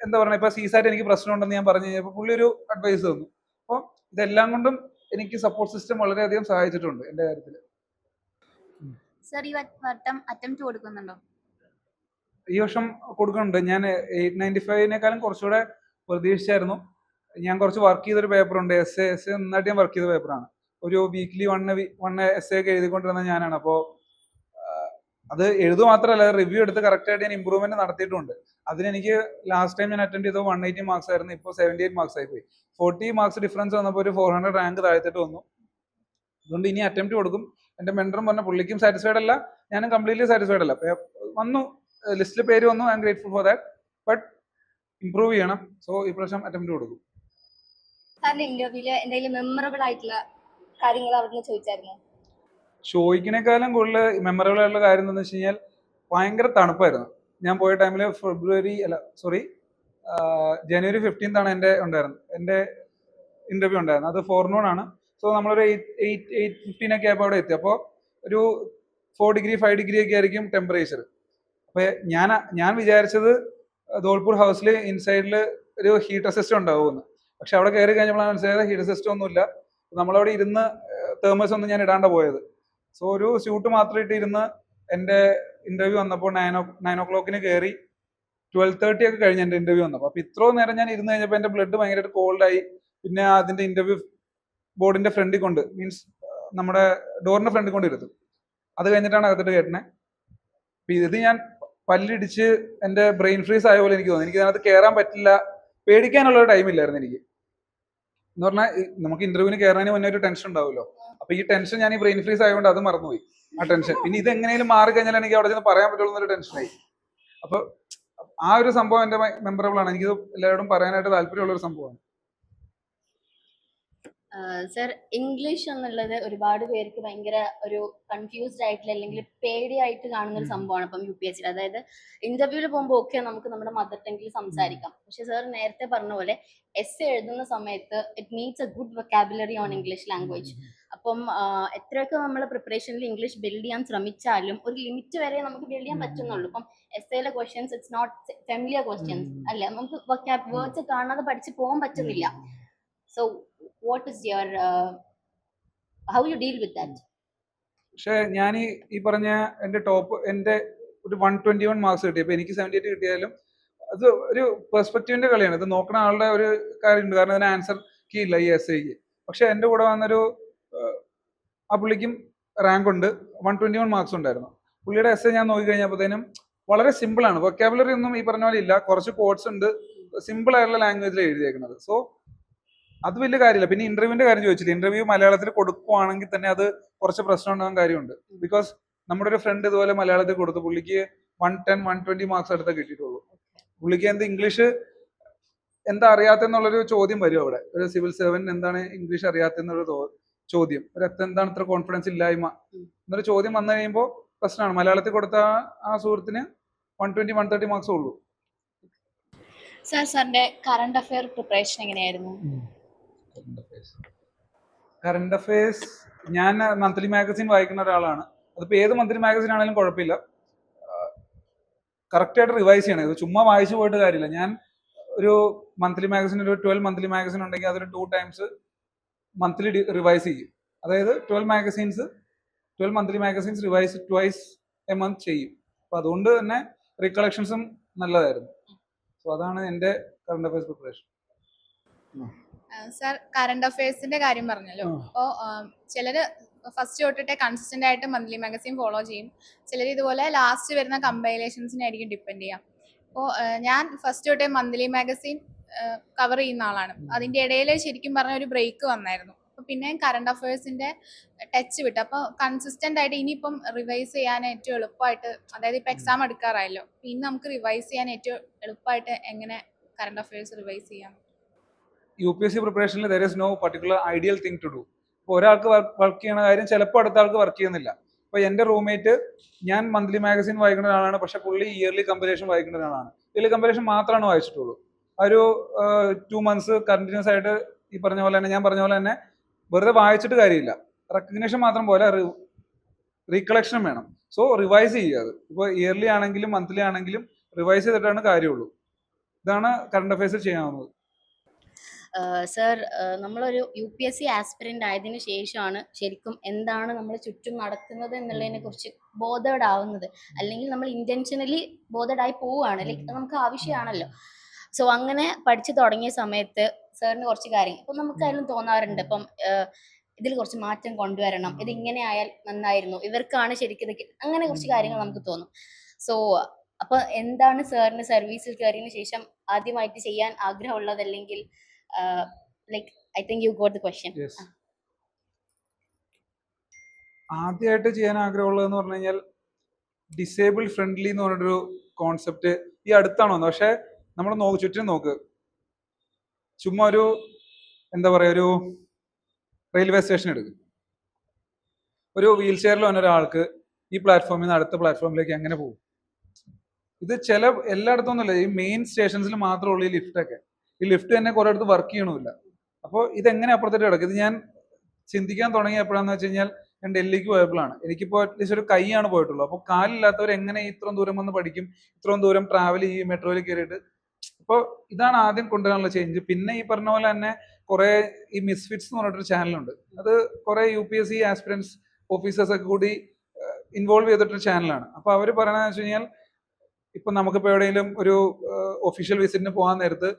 എന്താ പറയുക, ഇപ്പൊ സീസായിട്ട് എനിക്ക് പ്രശ്നം ഉണ്ടെന്ന് ഞാൻ പറഞ്ഞു കഴിഞ്ഞപ്പോൾ പുള്ളി ഒരു അഡ്വൈസ് തന്നു. അപ്പോൾ ഇതെല്ലാം കൊണ്ടും എനിക്ക് സപ്പോർട്ട് സിസ്റ്റം വളരെയധികം സഹായിച്ചിട്ടുണ്ട് എന്റെ കാര്യത്തിൽ. സാർ ഈ വട്ടം അറ്റംപ്റ്റ് കൊടുക്കുന്നുണ്ടോ? ഈ വർഷം കൊടുക്കുന്നുണ്ട്. ഞാൻ 895 കുറച്ചുകൂടെ പ്രതീക്ഷിച്ചായിരുന്നു. ഞാൻ കുറച്ച് വർക്ക് ചെയ്തൊരു പേപ്പറുണ്ട്, എസ് എ നന്നായിട്ട് ഞാൻ വർക്ക് ചെയ്ത പേപ്പറാണ്. ഒരു വീക്ക്ലി വൺ എസ് ഒക്കെ എഴുതിക്കൊണ്ടിരുന്ന ഞാനാണ്. അപ്പോൾ അത് എഴുതുക മാത്രമല്ല, റിവ്യൂ എടുത്ത് കറക്റ്റായിട്ട് ഞാൻ ഇമ്പ്രൂവ്മെന്റ് നടത്തിയിട്ടുണ്ട്. അതിനെനിക്ക് ലാസ്റ്റ് ടൈം ഞാൻ അറ്റൻഡ് ചെയ്തത് 180 മാർക്സ് ആയിരുന്നു, ഇപ്പോൾ 78 മാർക്സ് ആയിപ്പോയി. 40 മാർക്സ് ഡിഫറൻസ് വന്നപ്പോൾ ഒരു 400 റാങ്ക് താഴ്ത്തിട്ട് വന്നു. അതുകൊണ്ട് ഇനി അറ്റംപ്റ്റ് കൊടുക്കും. എന്റെ മെന്ററും പറഞ്ഞ പുള്ളിക്കും സാറ്റിസ്ഫൈഡ് അല്ല, ഞാനും കംപ്ലീറ്റ്ലി സാറ്റിസ്ഫൈഡ് അല്ല. വന്നു, ലിസ്റ്റിൽ പേര് വന്നു, I M grateful for that. But improve ചെയ്യണം. സോ ഈ പ്രാവശ്യം അറ്റംപ്റ്റ് കൊടുക്കും. സാറിന്റെ ഇന്റർവ്യൂല് എന്തെങ്കിലും മെമ്മറബിൾ ആയിട്ടുള്ള കാര്യങ്ങൾ അവിടുന്ന് ചോദിച്ചായിരുന്നു? ചോദിക്കണേക്കാളും കൂടുതൽ മെമ്മറബിൾ ആയിട്ടുള്ള കാര്യം എന്താണെന്ന് വെച്ച് കഴിഞ്ഞാൽ ഭയങ്കര തണുപ്പായിരുന്നു. ഞാൻ പോയ ടൈമിൽ ജനുവരി 15th ആണ് എന്റെ ഇന്റർവ്യൂ ഉണ്ടായിരുന്നത്. അത് ഫോർനൂൺ ആണ്. സോ നമ്മളൊരു 8:15 ഒക്കെ ആയപ്പോൾ അവിടെ എത്തി. അപ്പോൾ ഒരു 4 ഡിഗ്രി 5 ഡിഗ്രി ഒക്കെ ആയിരിക്കും ടെമ്പറേച്ചർ. അപ്പൊ ഞാൻ വിചാരിച്ചത് ധോൾപൂർ ഹൗസിൽ ഇൻസൈഡിൽ ഒരു ഹീറ്റർ സിസ്റ്റം ഉണ്ടാവുമെന്ന്. പക്ഷെ അവിടെ കയറി കഴിഞ്ഞപ്പോൾ മനസ്സിലായത് ഹീറ്റർ സിസ്റ്റം ഒന്നുമില്ല. നമ്മളവിടെ ഇരുന്ന് തേമേഴ്സ് ഒന്നും ഞാൻ ഇടാണ്ട പോയത്. സോ ഒരു സ്യൂട്ട് മാത്രം ഇട്ടിരുന്ന് എന്റെ ഇന്റർവ്യൂ വന്നപ്പോൾ 9 o'clock കയറി 12:30 ഒക്കെ കഴിഞ്ഞ് എന്റെ ഇന്റർവ്യൂ വന്നപ്പോൾ. അപ്പൊ ഇത്രയും നേരം ഞാൻ ഇരുന്ന് കഴിഞ്ഞപ്പോൾ എന്റെ ബ്ലഡ് ഭയങ്കരമായിട്ട് കോൾഡായി. പിന്നെ അതിന്റെ ഇന്റർവ്യൂ ബോർഡിന്റെ ഫ്രണ്ടിൽ കൊണ്ട്, മീൻസ് നമ്മുടെ ഡോറിന്റെ ഫ്രണ്ടിൽ കൊണ്ട് ഇരുത്തും. അത് കഴിഞ്ഞിട്ടാണ് അകത്തിട്ട് കയറ്റണേ. ഇത് ഞാൻ പല്ലിടിച്ച് എന്റെ ബ്രെയിൻ ഫ്രീസ് ആയ പോലെ എനിക്ക് തോന്നി. എനിക്ക് അതിനകത്ത് കയറാൻ പറ്റില്ല, പേടിക്കാനുള്ള ഒരു ടൈം ഇല്ലായിരുന്നു എനിക്ക്. എന്ന് പറഞ്ഞാൽ നമുക്ക് ഇന്റർവ്യൂവിന് കയറാൻ മുന്നേ ഒരു ടെൻഷൻ ഉണ്ടാവുമല്ലോ. അപ്പൊ ഈ ടെൻഷൻ ഞാൻ ഈ ബ്രെയിൻ ഫ്രീസ് ആയതുകൊണ്ട് അത് മറന്നുപോയി, ആ ടെൻഷൻ. പിന്നെ ഇത് എങ്ങനെയും മാറി കഴിഞ്ഞാൽ എനിക്ക് അവിടെ ചെന്ന് പറയാൻ പറ്റുള്ളൂ എന്നൊരു ടെൻഷനായി. അപ്പൊ ആ ഒരു സംഭവം എന്റെ മെമ്മറബിൾ ആണ്. എനിക്കിത് എല്ലാവരോടും പറയാനായിട്ട് താല്പര്യമുള്ള ഒരു സംഭവമാണ്. സർ, ഇംഗ്ലീഷ് എന്നുള്ളത് ഒരുപാട് പേർക്ക് ഭയങ്കര ഒരു കൺഫ്യൂസ്ഡ് ആയിട്ടുള്ള അല്ലെങ്കിൽ പേടിയായിട്ട് കാണുന്ന ഒരു സംഭവമാണ് ഇപ്പം UPSC. അതായത് ഇന്റർവ്യൂവിൽ പോകുമ്പോൾ ഓക്കെ നമുക്ക് നമ്മുടെ മദർ ടങ്ങിൽ സംസാരിക്കാം. പക്ഷെ സാർ നേരത്തെ പറഞ്ഞ പോലെ എസ് എഴുതുന്ന സമയത്ത് it needs A good vocabulary on English language. അപ്പം എത്രയൊക്കെ നമ്മൾ പ്രിപ്പറേഷനിൽ ഇംഗ്ലീഷ് ബിൽഡ് ചെയ്യാൻ ശ്രമിച്ചാലും ഒരു ലിമിറ്റ് വരെ നമുക്ക് ബിൽഡ് ചെയ്യാൻ പറ്റുന്നുള്ളൂ. ഇപ്പം എസ്സേയിലെ questions it's not familiar questions അല്ലേ, നമുക്ക് വേർഡ്സ് കാണാതെ പഠിച്ച് പോകാൻ പറ്റുന്നില്ല. So what is your how you deal with that? പക്ഷെ ഞാൻ ഈ പറഞ്ഞ എൻ്റെ ഒരു 121 മാർക്സ് കിട്ടി. അപ്പൊ എനിക്ക് 78 കിട്ടിയാലും അത് ഒരു പെർസ്പെക്റ്റീവിന്റെ കളിയാണ്. ഇത് നോക്കുന്ന ആളുടെ ഒരു കാര്യമുണ്ട്. കാരണം അതിന് ആൻസർ കീ ഇല്ല ഈ എസ് ഐക്ക്. പക്ഷെ എൻ്റെ കൂടെ വന്നൊരു ആ പുള്ളിക്കും റാങ്ക് ഉണ്ട്, 121 മാർക്സ് ഉണ്ടായിരുന്നു. പുള്ളിയുടെ എസ് ഐ ഞാൻ നോക്കി കഴിഞ്ഞപ്പോഴത്തേനും വളരെ സിമ്പിൾ ആണ്. വൊക്കാബുലറി ഒന്നും ഈ പറഞ്ഞ പോലെ ഇല്ല. കുറച്ച് കോഡ്സ് ഉണ്ട്, സിമ്പിൾ ആയിട്ടുള്ള ലാംഗ്വേജിൽ എഴുതിയേക്കുന്നത്. സോ അത് വലിയ കാര്യമില്ല. പിന്നെ ഇന്റർവ്യൂവിന്റെ കാര്യം ചോദിച്ചില്ല. ഇന്റർവ്യൂ മലയാളത്തിൽ കൊടുക്കുവാണെങ്കിൽ തന്നെ അത് കുറച്ച് പ്രശ്നം ഉണ്ടാകാൻ കാര്യമുണ്ട്. ബിക്കോസ് നമ്മുടെ ഒരു ഫ്രണ്ട് ഇതുപോലെ മലയാളത്തിൽ കൊടുത്തു, പുള്ളിക്ക് 110, 120 മാർക്സ് അടുത്ത് കിട്ടിയിട്ടുള്ളൂ. പുള്ളിക്ക് ഇംഗ്ലീഷ് എന്താ അറിയാത്തെന്നുള്ളൊരു ചോദ്യം വരും അവിടെ. ഒരു സിവിൽ സർവന്റ് എന്താണ് ഇംഗ്ലീഷ് അറിയാത്തെന്നുള്ള ചോദ്യം, എന്താണ് ഇത്ര കോൺഫിഡൻസ് ഇല്ലായ്മ എന്നൊരു ചോദ്യം വന്നു കഴിയുമ്പോൾ പ്രശ്നമാണ്. മലയാളത്തിൽ കൊടുത്ത ആ സുഹൃത്തിന് 120, 130 മാർക്സ് ഉള്ളൂ. സാറിന്റെ കറണ്ട് അഫെയർ പ്രിപ്പറേഷൻ എങ്ങനെയായിരുന്നു? കറണ്ട് അഫയേഴ്സ് ഞാൻ മന്ത്ലി മാഗസിൻ വായിക്കുന്ന ഒരാളാണ്. അതിപ്പോൾ ഏത് മന്ത്ലി മാഗസിൻ ആണെങ്കിലും കുഴപ്പമില്ല, കറക്റ്റായിട്ട് റിവൈസ് ചെയ്യണം. ഇത് ചുമ്മാ വായിച്ചു പോയിട്ട് കാര്യമില്ല. ഞാൻ ഒരു മന്ത്ലി മാഗസിൻ, ഒരു 12 മന്ത്ലി മാഗസിൻ ഉണ്ടെങ്കിൽ അതൊരു 2 times മന്ത്ലി റിവൈസ് ചെയ്യും. അതായത് 12 monthly magazines revise twice a month ചെയ്യും. അപ്പൊ അതുകൊണ്ട് തന്നെ റീകളക്ഷൻസും നല്ലതായിരുന്നു. സോ അതാണ് എൻ്റെ current affairs preparation. Sir current അഫയേഴ്സിന്റെ കാര്യം പറഞ്ഞല്ലോ. അപ്പോൾ ചിലര് ഫസ്റ്റ് തൊട്ടിട്ട് കൺസിസ്റ്റന്റ് ആയിട്ട് മന്ത്ലി മാഗസിൻ ഫോളോ ചെയ്യും. ചിലർ ഇതുപോലെ ലാസ്റ്റ് വരുന്ന കമ്പൈലേഷൻസിനായിരിക്കും ഡിപ്പെൻഡ് ചെയ്യാം. അപ്പോൾ ഞാൻ ഫസ്റ്റ് തൊട്ടേ മന്ത്ലി മാഗസിൻ കവർ ചെയ്യുന്ന ആളാണ്. അതിൻ്റെ ഇടയിൽ ശരിക്കും പറഞ്ഞ ഒരു ബ്രേക്ക് വന്നായിരുന്നു. അപ്പോൾ പിന്നെ കറണ്ട് അഫയേഴ്സിന്റെ ടച്ച് വിട്ടു. അപ്പോൾ കൺസിസ്റ്റന്റ് ആയിട്ട് ഇനിയിപ്പം റിവൈസ് ചെയ്യാൻ ഏറ്റവും എളുപ്പമായിട്ട്, അതായത് ഇപ്പം എക്സാം എടുക്കാറായല്ലോ, ഇനി നമുക്ക് റിവൈസ് ചെയ്യാൻ ഏറ്റവും എളുപ്പമായിട്ട് എങ്ങനെ കറണ്ട് അഫയേഴ്സ് റിവൈസ് ചെയ്യാം? UPSC പ്രിപ്പറേഷനിൽ there is no particular ideal thing to do. ഇപ്പോൾ ഒരാൾക്ക് വർക്ക് ചെയ്യുന്ന കാര്യം ചിലപ്പോൾ അടുത്ത ആൾക്ക് വർക്ക് ചെയ്യുന്നില്ല. ഇപ്പോൾ എൻ്റെ റൂംമേറ്റ്, ഞാൻ മന്ത്ലി മാഗസിൻ വായിക്കുന്ന ഒരാളാണ്, പക്ഷെ പുള്ളി ഇയർലി കമ്പലേഷൻ വായിക്കുന്ന ഒരാളാണ്. ഇയർലി കമ്പലേഷൻ മാത്രമാണ് വായിച്ചിട്ടുള്ളൂ. ഒരു 2 months കണ്ടിന്യൂസ് ആയിട്ട് ഈ പറഞ്ഞ പോലെ തന്നെ, ഞാൻ പറഞ്ഞ പോലെ തന്നെ വെറുതെ വായിച്ചിട്ട് കാര്യമില്ല. റെക്കഗ്നേഷൻ മാത്രം പോലെ റീകളക്ഷനും വേണം. സോ റിവൈസ് ചെയ്യുക. അത് ഇപ്പോൾ ഇയർലി ആണെങ്കിലും മന്ത്ലി ആണെങ്കിലും റിവൈസ് ചെയ്തിട്ടാണ് കാര്യമുള്ളൂ. ഇതാണ് കറണ്ട് അഫയേഴ്സിൽ ചെയ്യാവുന്നത്. സർ, നമ്മളൊരു UPSC ആസ്പിരൻ്റ് ആയതിനു ശേഷമാണ് ശരിക്കും എന്താണ് നമ്മൾ ചുറ്റും നടക്കുന്നത് എന്നുള്ളതിനെ കുറിച്ച് ബോധേഡ് ആവുന്നത്. അല്ലെങ്കിൽ നമ്മൾ ഇന്റൻഷനലി ബോധേഡായി പോവുകയാണ്, ലൈക്ക് നമുക്ക് ആവശ്യമാണല്ലോ. സോ അങ്ങനെ പഠിച്ചു തുടങ്ങിയ സമയത്ത് സാറിന് കുറച്ച് കാര്യങ്ങൾ ഇപ്പം നമുക്കായാലും തോന്നാറുണ്ട്. ഇപ്പം ഇതിൽ കുറച്ച് മാറ്റം കൊണ്ടുവരണം, ഇത് ഇങ്ങനെ ആയാൽ നന്നായിരുന്നു, ഇവർക്കാണ് ശരിക്കും അങ്ങനെ കുറച്ച് കാര്യങ്ങൾ നമുക്ക് തോന്നും. സോ അപ്പോൾ എന്താണ് സാറിന് സർവീസിൽ കയറിയതിനു ശേഷം ആദ്യമായിട്ട് ചെയ്യാൻ ആഗ്രഹമുള്ളത്? അല്ലെങ്കിൽ like I think you got the question. Yes. ആദ്യമായിട്ട് ചെയ്യാൻ ആഗ്രഹമുള്ളതെന്ന് പറഞ്ഞു കഴിഞ്ഞാൽ ഡിസേബിൾ ഫ്രണ്ട്ലി എന്ന് പറഞ്ഞൊരു കോൺസെപ്റ്റ് ഈ അടുത്താണോ, പക്ഷെ നമ്മൾ ചുറ്റും നോക്ക്, ചുമ്മാ ഒരു എന്താ പറയുക, ഒരു റെയിൽവേ സ്റ്റേഷൻ എടുക്കും, ഒരു വീൽ ചെയറിൽ വന്ന ഒരാൾക്ക് ഈ പ്ലാറ്റ്ഫോമിൽ നിന്ന് അടുത്ത പ്ലാറ്റ്ഫോമിലേക്ക് എങ്ങനെ പോകും? ഇത് എല്ലായിടത്തും ഒന്നുമില്ല, ഈ മെയിൻ സ്റ്റേഷൻസിൽ മാത്രമേ ഉള്ളൂ ഈ ലിഫ്റ്റൊക്കെ. ഈ ലിഫ്റ്റ് തന്നെ കുറെ അടുത്ത് വർക്ക് ചെയ്യണമില്ല. അപ്പോൾ ഇതെങ്ങനെ അപ്പുറത്തേക്ക് കിടക്കും? ഇത് ഞാൻ ചിന്തിക്കാൻ തുടങ്ങി എപ്പോഴാന്ന് വെച്ച് കഴിഞ്ഞാൽ ഞാൻ ഡൽഹിക്ക് പോയപ്പോഴാണ്. എനിക്കിപ്പോൾ അറ്റ്ലീസ്റ്റ് ഒരു കൈയാണ് പോയിട്ടുള്ളൂ. അപ്പോൾ കാലില്ലാത്തവർ എങ്ങനെ ഇത്രയും ദൂരം വന്ന് പഠിക്കും, ഇത്രയും ദൂരം ട്രാവൽ ചെയ്യും മെട്രോയിൽ കയറിയിട്ട്? അപ്പോൾ ഇതാണ് ആദ്യം കൊണ്ടുവരാനുള്ള ചേഞ്ച്. പിന്നെ ഈ പറഞ്ഞ പോലെ തന്നെ കുറെ ഈ മിസ്ഫിറ്റ്സ് എന്ന് പറഞ്ഞിട്ടൊരു ചാനലുണ്ട്. അത് കുറെ UPSC ആസ്പിരൻസ് ഓഫീസേഴ്സ് ഒക്കെ കൂടി ഇൻവോൾവ് ചെയ്തിട്ടൊരു ചാനലാണ്. അപ്പോൾ അവർ പറയണതെന്ന് വെച്ച് കഴിഞ്ഞാൽ, ഇപ്പം നമുക്കിപ്പോൾ എവിടെയെങ്കിലും ഒരു ഒഫീഷ്യൽ വിസിറ്റിന് പോകാൻ നേരത്ത്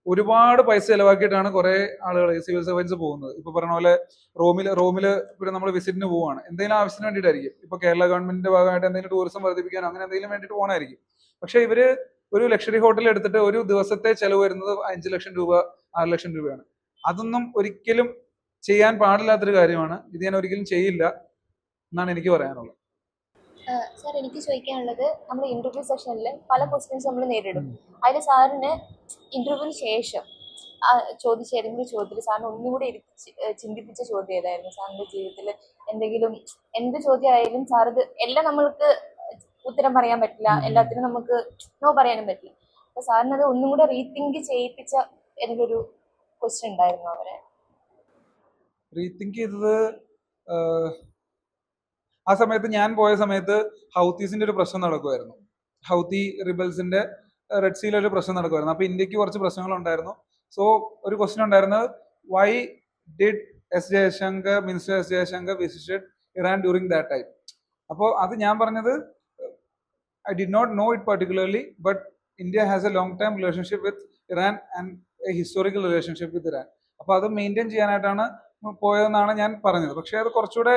ഒരുപാട് പൈസ ചിലവാക്കിയിട്ടാണ് കുറെ ആളുകൾ സിവിൽ സർവൻസ് പോകുന്നത്. ഇപ്പൊ പറഞ്ഞ പോലെ റോമില് പിന്നെ നമ്മൾ വിസിറ്റിന് പോവാണ്, എന്തെങ്കിലും ആവശ്യത്തിന് വേണ്ടിയിട്ടായിരിക്കും. ഇപ്പൊ കേരള ഗവൺമെന്റിന്റെ ഭാഗമായിട്ട് എന്തെങ്കിലും ടൂറിസം വർദ്ധിപ്പിക്കാനോ അങ്ങനെ എന്തെങ്കിലും വേണ്ടിയിട്ട് പോകണമായിരിക്കും. പക്ഷെ ഇവര് ഒരു ലക്ഷറി ഹോട്ടൽ എടുത്തിട്ട് ഒരു ദിവസത്തെ ചെലവ് വരുന്നത് 5 ലക്ഷം രൂപ 6 ലക്ഷം രൂപയാണ്. അതൊന്നും ഒരിക്കലും ചെയ്യാൻ പാടില്ലാത്തൊരു കാര്യമാണ്. ഇത് ഞാൻ ഒരിക്കലും ചെയ്യില്ല എന്നാണ് എനിക്ക് പറയാനുള്ളത്. സാർ, എനിക്ക് ചോദിക്കാനുള്ളത്, നമ്മൾ ഇന്റർവ്യൂ സെഷനിൽ പല ക്വസ്റ്റ്യൻസ് നമ്മൾ നേരിടും. അതിൽ സാറിന് ഇന്റർവ്യൂവിന് ശേഷം ചോദിച്ച ഏതെങ്കിലും ചോദ്യത്തിൽ സാറിന് ഒന്നുകൂടി ചിന്തിപ്പിച്ച ചോദ്യം ഏതായിരുന്നു? സാറിന്റെ ജീവിതത്തിൽ എന്തെങ്കിലും എന്ത് ചോദ്യമായാലും സാർ ഇത് എല്ലാം നമ്മൾക്ക് ഉത്തരം പറയാൻ പറ്റില്ല, എല്ലാത്തിനും നമുക്ക് നോ പറയാനും പറ്റില്ല. അപ്പൊ സാറിനത് ഒന്നും കൂടെ റീതിങ്ക് ചെയ്യിപ്പിച്ച ഏതെങ്കിലും ഒരു ക്വസ്റ്റ്യൻ ഉണ്ടായിരുന്നു? അവരെ റീതിങ്ക് ചെയ്തത്, ആ സമയത്ത് ഞാൻ പോയ സമയത്ത് ഹൗത്തീസിന്റെ ഒരു പ്രശ്നം നടക്കുമായിരുന്നു. ഹൗത്തി റിബൽസിന്റെ റെഡ് സീയിൽ ഒരു പ്രശ്നം നടക്കുമായിരുന്നു. അപ്പൊ ഇന്ത്യക്ക് കുറച്ച് പ്രശ്നങ്ങൾ ഉണ്ടായിരുന്നു. സോ ഒരു ക്വസ്റ്റ്യൻ ഉണ്ടായിരുന്നത്, why did minister S Jaishankar visited Iran during that time. അപ്പോൾ അത് ഞാൻ പറഞ്ഞത് I did not know it particularly, but India has a long time relationship with Iran and a historical relationship with Iran. അപ്പോൾ അത് maintain ചെയ്യാനായിട്ടാണ് പോയതെന്നാണ് ഞാൻ പറഞ്ഞത്. പക്ഷേ അത് കുറച്ചുകൂടെ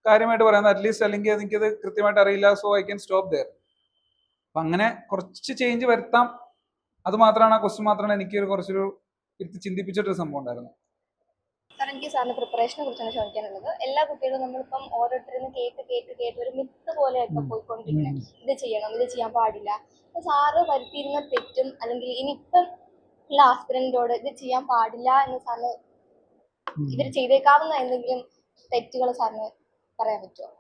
കാര്യമായിട്ട് പറയുന്നത് അറ്റ്ലീസ്റ്റ്, അല്ലെങ്കിൽ എനിക്കത് കൃത്യമായിട്ട് അറിയില്ല, so I can stop there. അപ്പം അങ്ങനെ കുറച്ച് ചേഞ്ച് വരുത്താം. അത് മാത്രമാണ്, ആ ക്വസ്റ്റ്യൻ മാത്രമാണ് എനിക്ക് കുറച്ചൊരു ഇരുത്തി ചിന്തിപ്പിച്ചിട്ടൊരു സംഭവം ഉണ്ടായിരുന്നു. സാർ എനിക്ക് സാറിന് പ്രിപ്പറേഷനെ കുറിച്ചാണ് ചോദിക്കാനുള്ളത്. എല്ലാ കുട്ടികളും നമ്മളിപ്പം ഓരോരുത്തരും കേട്ട് ഒരു മിത്ത് പോലെയൊക്കെ പോയിക്കൊണ്ടിരിക്കുന്നത്, ഇത് ചെയ്യണം, ഇത് ചെയ്യാൻ പാടില്ല. അപ്പോൾ സാറ് വരുത്തിയിരുന്ന തെറ്റും അല്ലെങ്കിൽ ഇനിയിപ്പം ഉള്ള ആസ്പിരന്റോട് ഇത് ചെയ്യാൻ പാടില്ല എന്ന് സാറിന് ഇവർ ചെയ്തേക്കാവുന്ന എന്തെങ്കിലും തെറ്റുകൾ സാറിന് പറയാൻ പറ്റുമോ?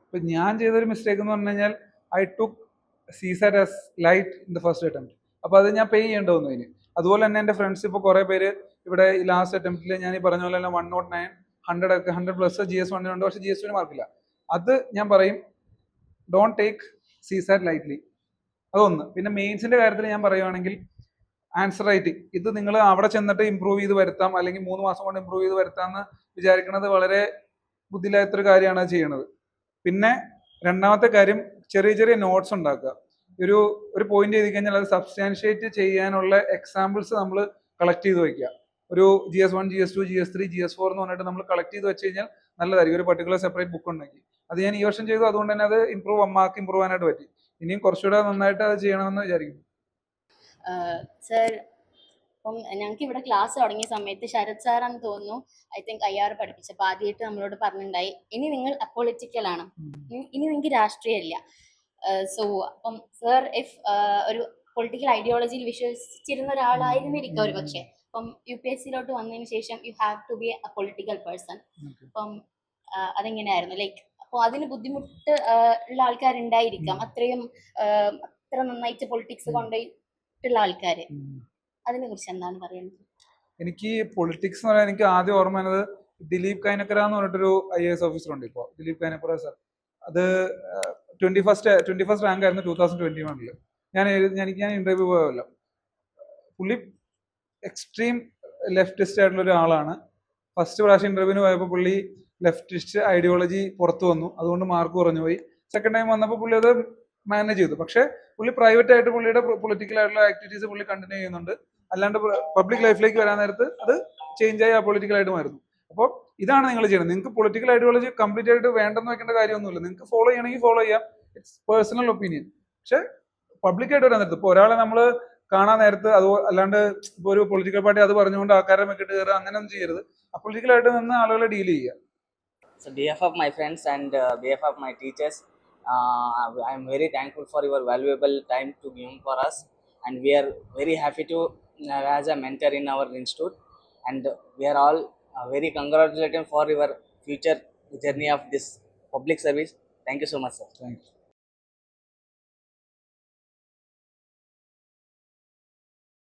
ഇപ്പം ഞാൻ ചെയ്തൊരു മിസ്റ്റേക്ക് എന്ന് പറഞ്ഞു കഴിഞ്ഞാൽ I took CSAT as light in the first attempt. അപ്പോൾ അത് ഞാൻ പേ ചെയ്യേണ്ടി വന്നു അതിന്. അതുപോലെ തന്നെ എൻ്റെ ഫ്രണ്ട്സ് ഇപ്പോൾ കുറേ പേര് ഇവിടെ ഈ ലാസ്റ്റ് അറ്റംപ്റ്റിൽ ഞാൻ ഈ പറഞ്ഞ പോലെ തന്നെ 109, 100+ GS1 ഉണ്ട്, പക്ഷേ GS2 മാർക്കില്ല. അത് ഞാൻ പറയും, ഡോണ്ട് ടേക്ക് CSAT ലൈറ്റ്ലി. അതൊന്ന്. പിന്നെ മെയിൻസിൻ്റെ കാര്യത്തിൽ ഞാൻ പറയുവാണെങ്കിൽ ആൻസർ റൈറ്റിംഗ്, ഇത് നിങ്ങൾ അവിടെ ചെന്നിട്ട് ഇമ്പ്രൂവ് ചെയ്ത് വരുത്താം, അല്ലെങ്കിൽ 3 മാസം കൊണ്ട് ഇമ്പ്രൂവ് ചെയ്ത് വരുത്താമെന്ന് വിചാരിക്കുന്നത് വളരെ ബുദ്ധിയില്ലാത്തൊരു കാര്യമാണ് ചെയ്യണത്. പിന്നെ രണ്ടാമത്തെ കാര്യം, ചെറിയ നോട്ട്സ് ഉണ്ടാക്കുക. ഒരു പോയിന്റ് എഴുതി കഴിഞ്ഞാൽ അത് സബ്സ്റ്റാൻഷിയേറ്റ് ചെയ്യാനുള്ള എക്സാമ്പിൾസ് നമ്മൾ കളക്ട് ചെയ്ത് വയ്ക്കുക. ഒരു GS1, GS2, GS3, GS4 എന്ന് പറഞ്ഞിട്ട് നമ്മൾ കളക്ട് ചെയ്ത് വെച്ച് കഴിഞ്ഞാൽ നല്ലതായിരിക്കും. ഒരു പർട്ടിക്കുലർ സെപ്പറേറ്റ് ബുക്ക് ഉണ്ടെങ്കിൽ അത് ഞാൻ ഈ വർഷം ചെയ്തു. അതുകൊണ്ട് തന്നെ അത് മാർക്ക് ഇമ്പ്രൂവ് ചെയ്യാനായിട്ട് പറ്റി. ഇനിയും കുറച്ചുകൂടെ നന്നായിട്ട് അത് ചെയ്യണമെന്ന് വിചാരിക്കുന്നു. സർ, അപ്പം ഞങ്ങൾക്ക് ഇവിടെ ക്ലാസ് തുടങ്ങിയ സമയത്ത് ശരത് സാറാന്ന് തോന്നുന്നു, ഐ തിങ്ക് IR പഠിപ്പിച്ചപ്പോൾ ആദ്യമായിട്ട് നമ്മളോട് പറഞ്ഞിട്ടുണ്ടായി, ഇനി നിങ്ങൾ അപ്പോളിറ്റിക്കൽ ആണ്, ഇനി നിങ്ങൾക്ക് രാഷ്ട്രീയമില്ല. സോ അപ്പം സർ ഒരു പൊളിറ്റിക്കൽ ഐഡിയോളജിയിൽ വിശ്വസിച്ചിരുന്ന ഒരാളായിരുന്നിരിക്കും ഒരു പക്ഷേ. അപ്പം UPSC-ലോട്ട് വന്നതിന് ശേഷം you have to be a political person. അപ്പം അതെങ്ങനെയായിരുന്നു? ലൈക്ക് അപ്പോൾ അതിന് ബുദ്ധിമുട്ട് ഉള്ള ആൾക്കാരുണ്ടായിരിക്കാം, അത്ര നന്നായിട്ട് പൊളിറ്റിക്സ് കൊണ്ടുപോയിട്ടുള്ള ആൾക്കാർ. അതിനെ കുറിച്ച് എന്താണ് പറയുന്നത്? എനിക്ക് പൊളിറ്റിക്സ് എന്ന് പറയാൻ എനിക്ക് ആദ്യം ഓർമ്മ വരുന്നത് ദിലീപ് കൈനക്കര എന്ന് പറഞ്ഞിട്ടൊരു IAS ഓഫീസർ ഉണ്ട് ഇപ്പോൾ, ദിലീപ് കൈനക്കര സർ. അത് 21st റാങ്ക് ആയിരുന്നു 2021. ഞാൻ ഇന്റർവ്യൂ പോയല്ലോ. പുള്ളി എക്സ്ട്രീം ലെഫ്റ്റിസ്റ്റ് ആയിട്ടുള്ള ഒരാളാണ്. ഫസ്റ്റ് പ്രാവശ്യം ഇന്റർവ്യൂവിന് പോയപ്പോൾ പുള്ളി ലെഫ്റ്റിസ്റ്റ് ഐഡിയോളജി പുറത്തു വന്നു, അതുകൊണ്ട് മാർക്ക് കുറഞ്ഞു പോയി. സെക്കൻഡ് ടൈം വന്നപ്പോൾ പുള്ളി അത് മാനേജ് ചെയ്തു. പക്ഷേ പുള്ളി പ്രൈവറ്റ് ആയിട്ട് പുള്ളിയുടെ പൊളിറ്റിക്കൽ ആയിട്ടുള്ള ആക്ടിവിറ്റീസ് പുള്ളി കണ്ടിന്യൂ ചെയ്യുന്നുണ്ട്. അല്ലാണ്ട് പബ്ലിക് ലൈഫിലേക്ക് വരാൻ നേരത്ത് അത് ചേഞ്ച് ആയി പൊളിറ്റിക്കൽ ആയിട്ട് മാറുന്നു. അപ്പോൾ ഇതാണ് നിങ്ങൾ ചെയ്യുന്നത്. നിങ്ങൾക്ക് പൊളിറ്റിക്കൽ ഐഡിയോളജി കംപ്ലീറ്റ് ആയിട്ട് വേണ്ടെന്ന് വെക്കേണ്ട കാര്യമൊന്നുമില്ല. നിങ്ങൾക്ക് ഫോളോ ചെയ്യണമെങ്കിൽ ഫോളോ ചെയ്യാം, ഇറ്റ്സ് പേഴ്സണൽ ഒപ്പീനിയൻ. പക്ഷെ പബ്ലിക്കായിട്ട് വരാൻ നേരത്ത് ഇപ്പോൾ ഒരാളെ നമ്മൾ കാണാൻ നേരത്ത് അത് അല്ലാണ്ട് ഇപ്പോൾ ഒരു പൊളിറ്റിക്കൽ പാർട്ടി അത് പറഞ്ഞുകൊണ്ട് ആൾക്കാരെ മെക്കിട്ട് കയറുക, അങ്ങനെയൊന്നും ചെയ്യരുത്. അപ്പൊളിറ്റിക്കലായിട്ട് നിന്ന് ആളുകളെ ഡീൽ ചെയ്യുക. So, behalf of my friends and behalf of my teachers, I am very thankful for your valuable time to give for us, and we are very happy to as a mentor in our institute, and we are all very congratulating for your future journey of this public service. Thank you so much, sir. Thank you.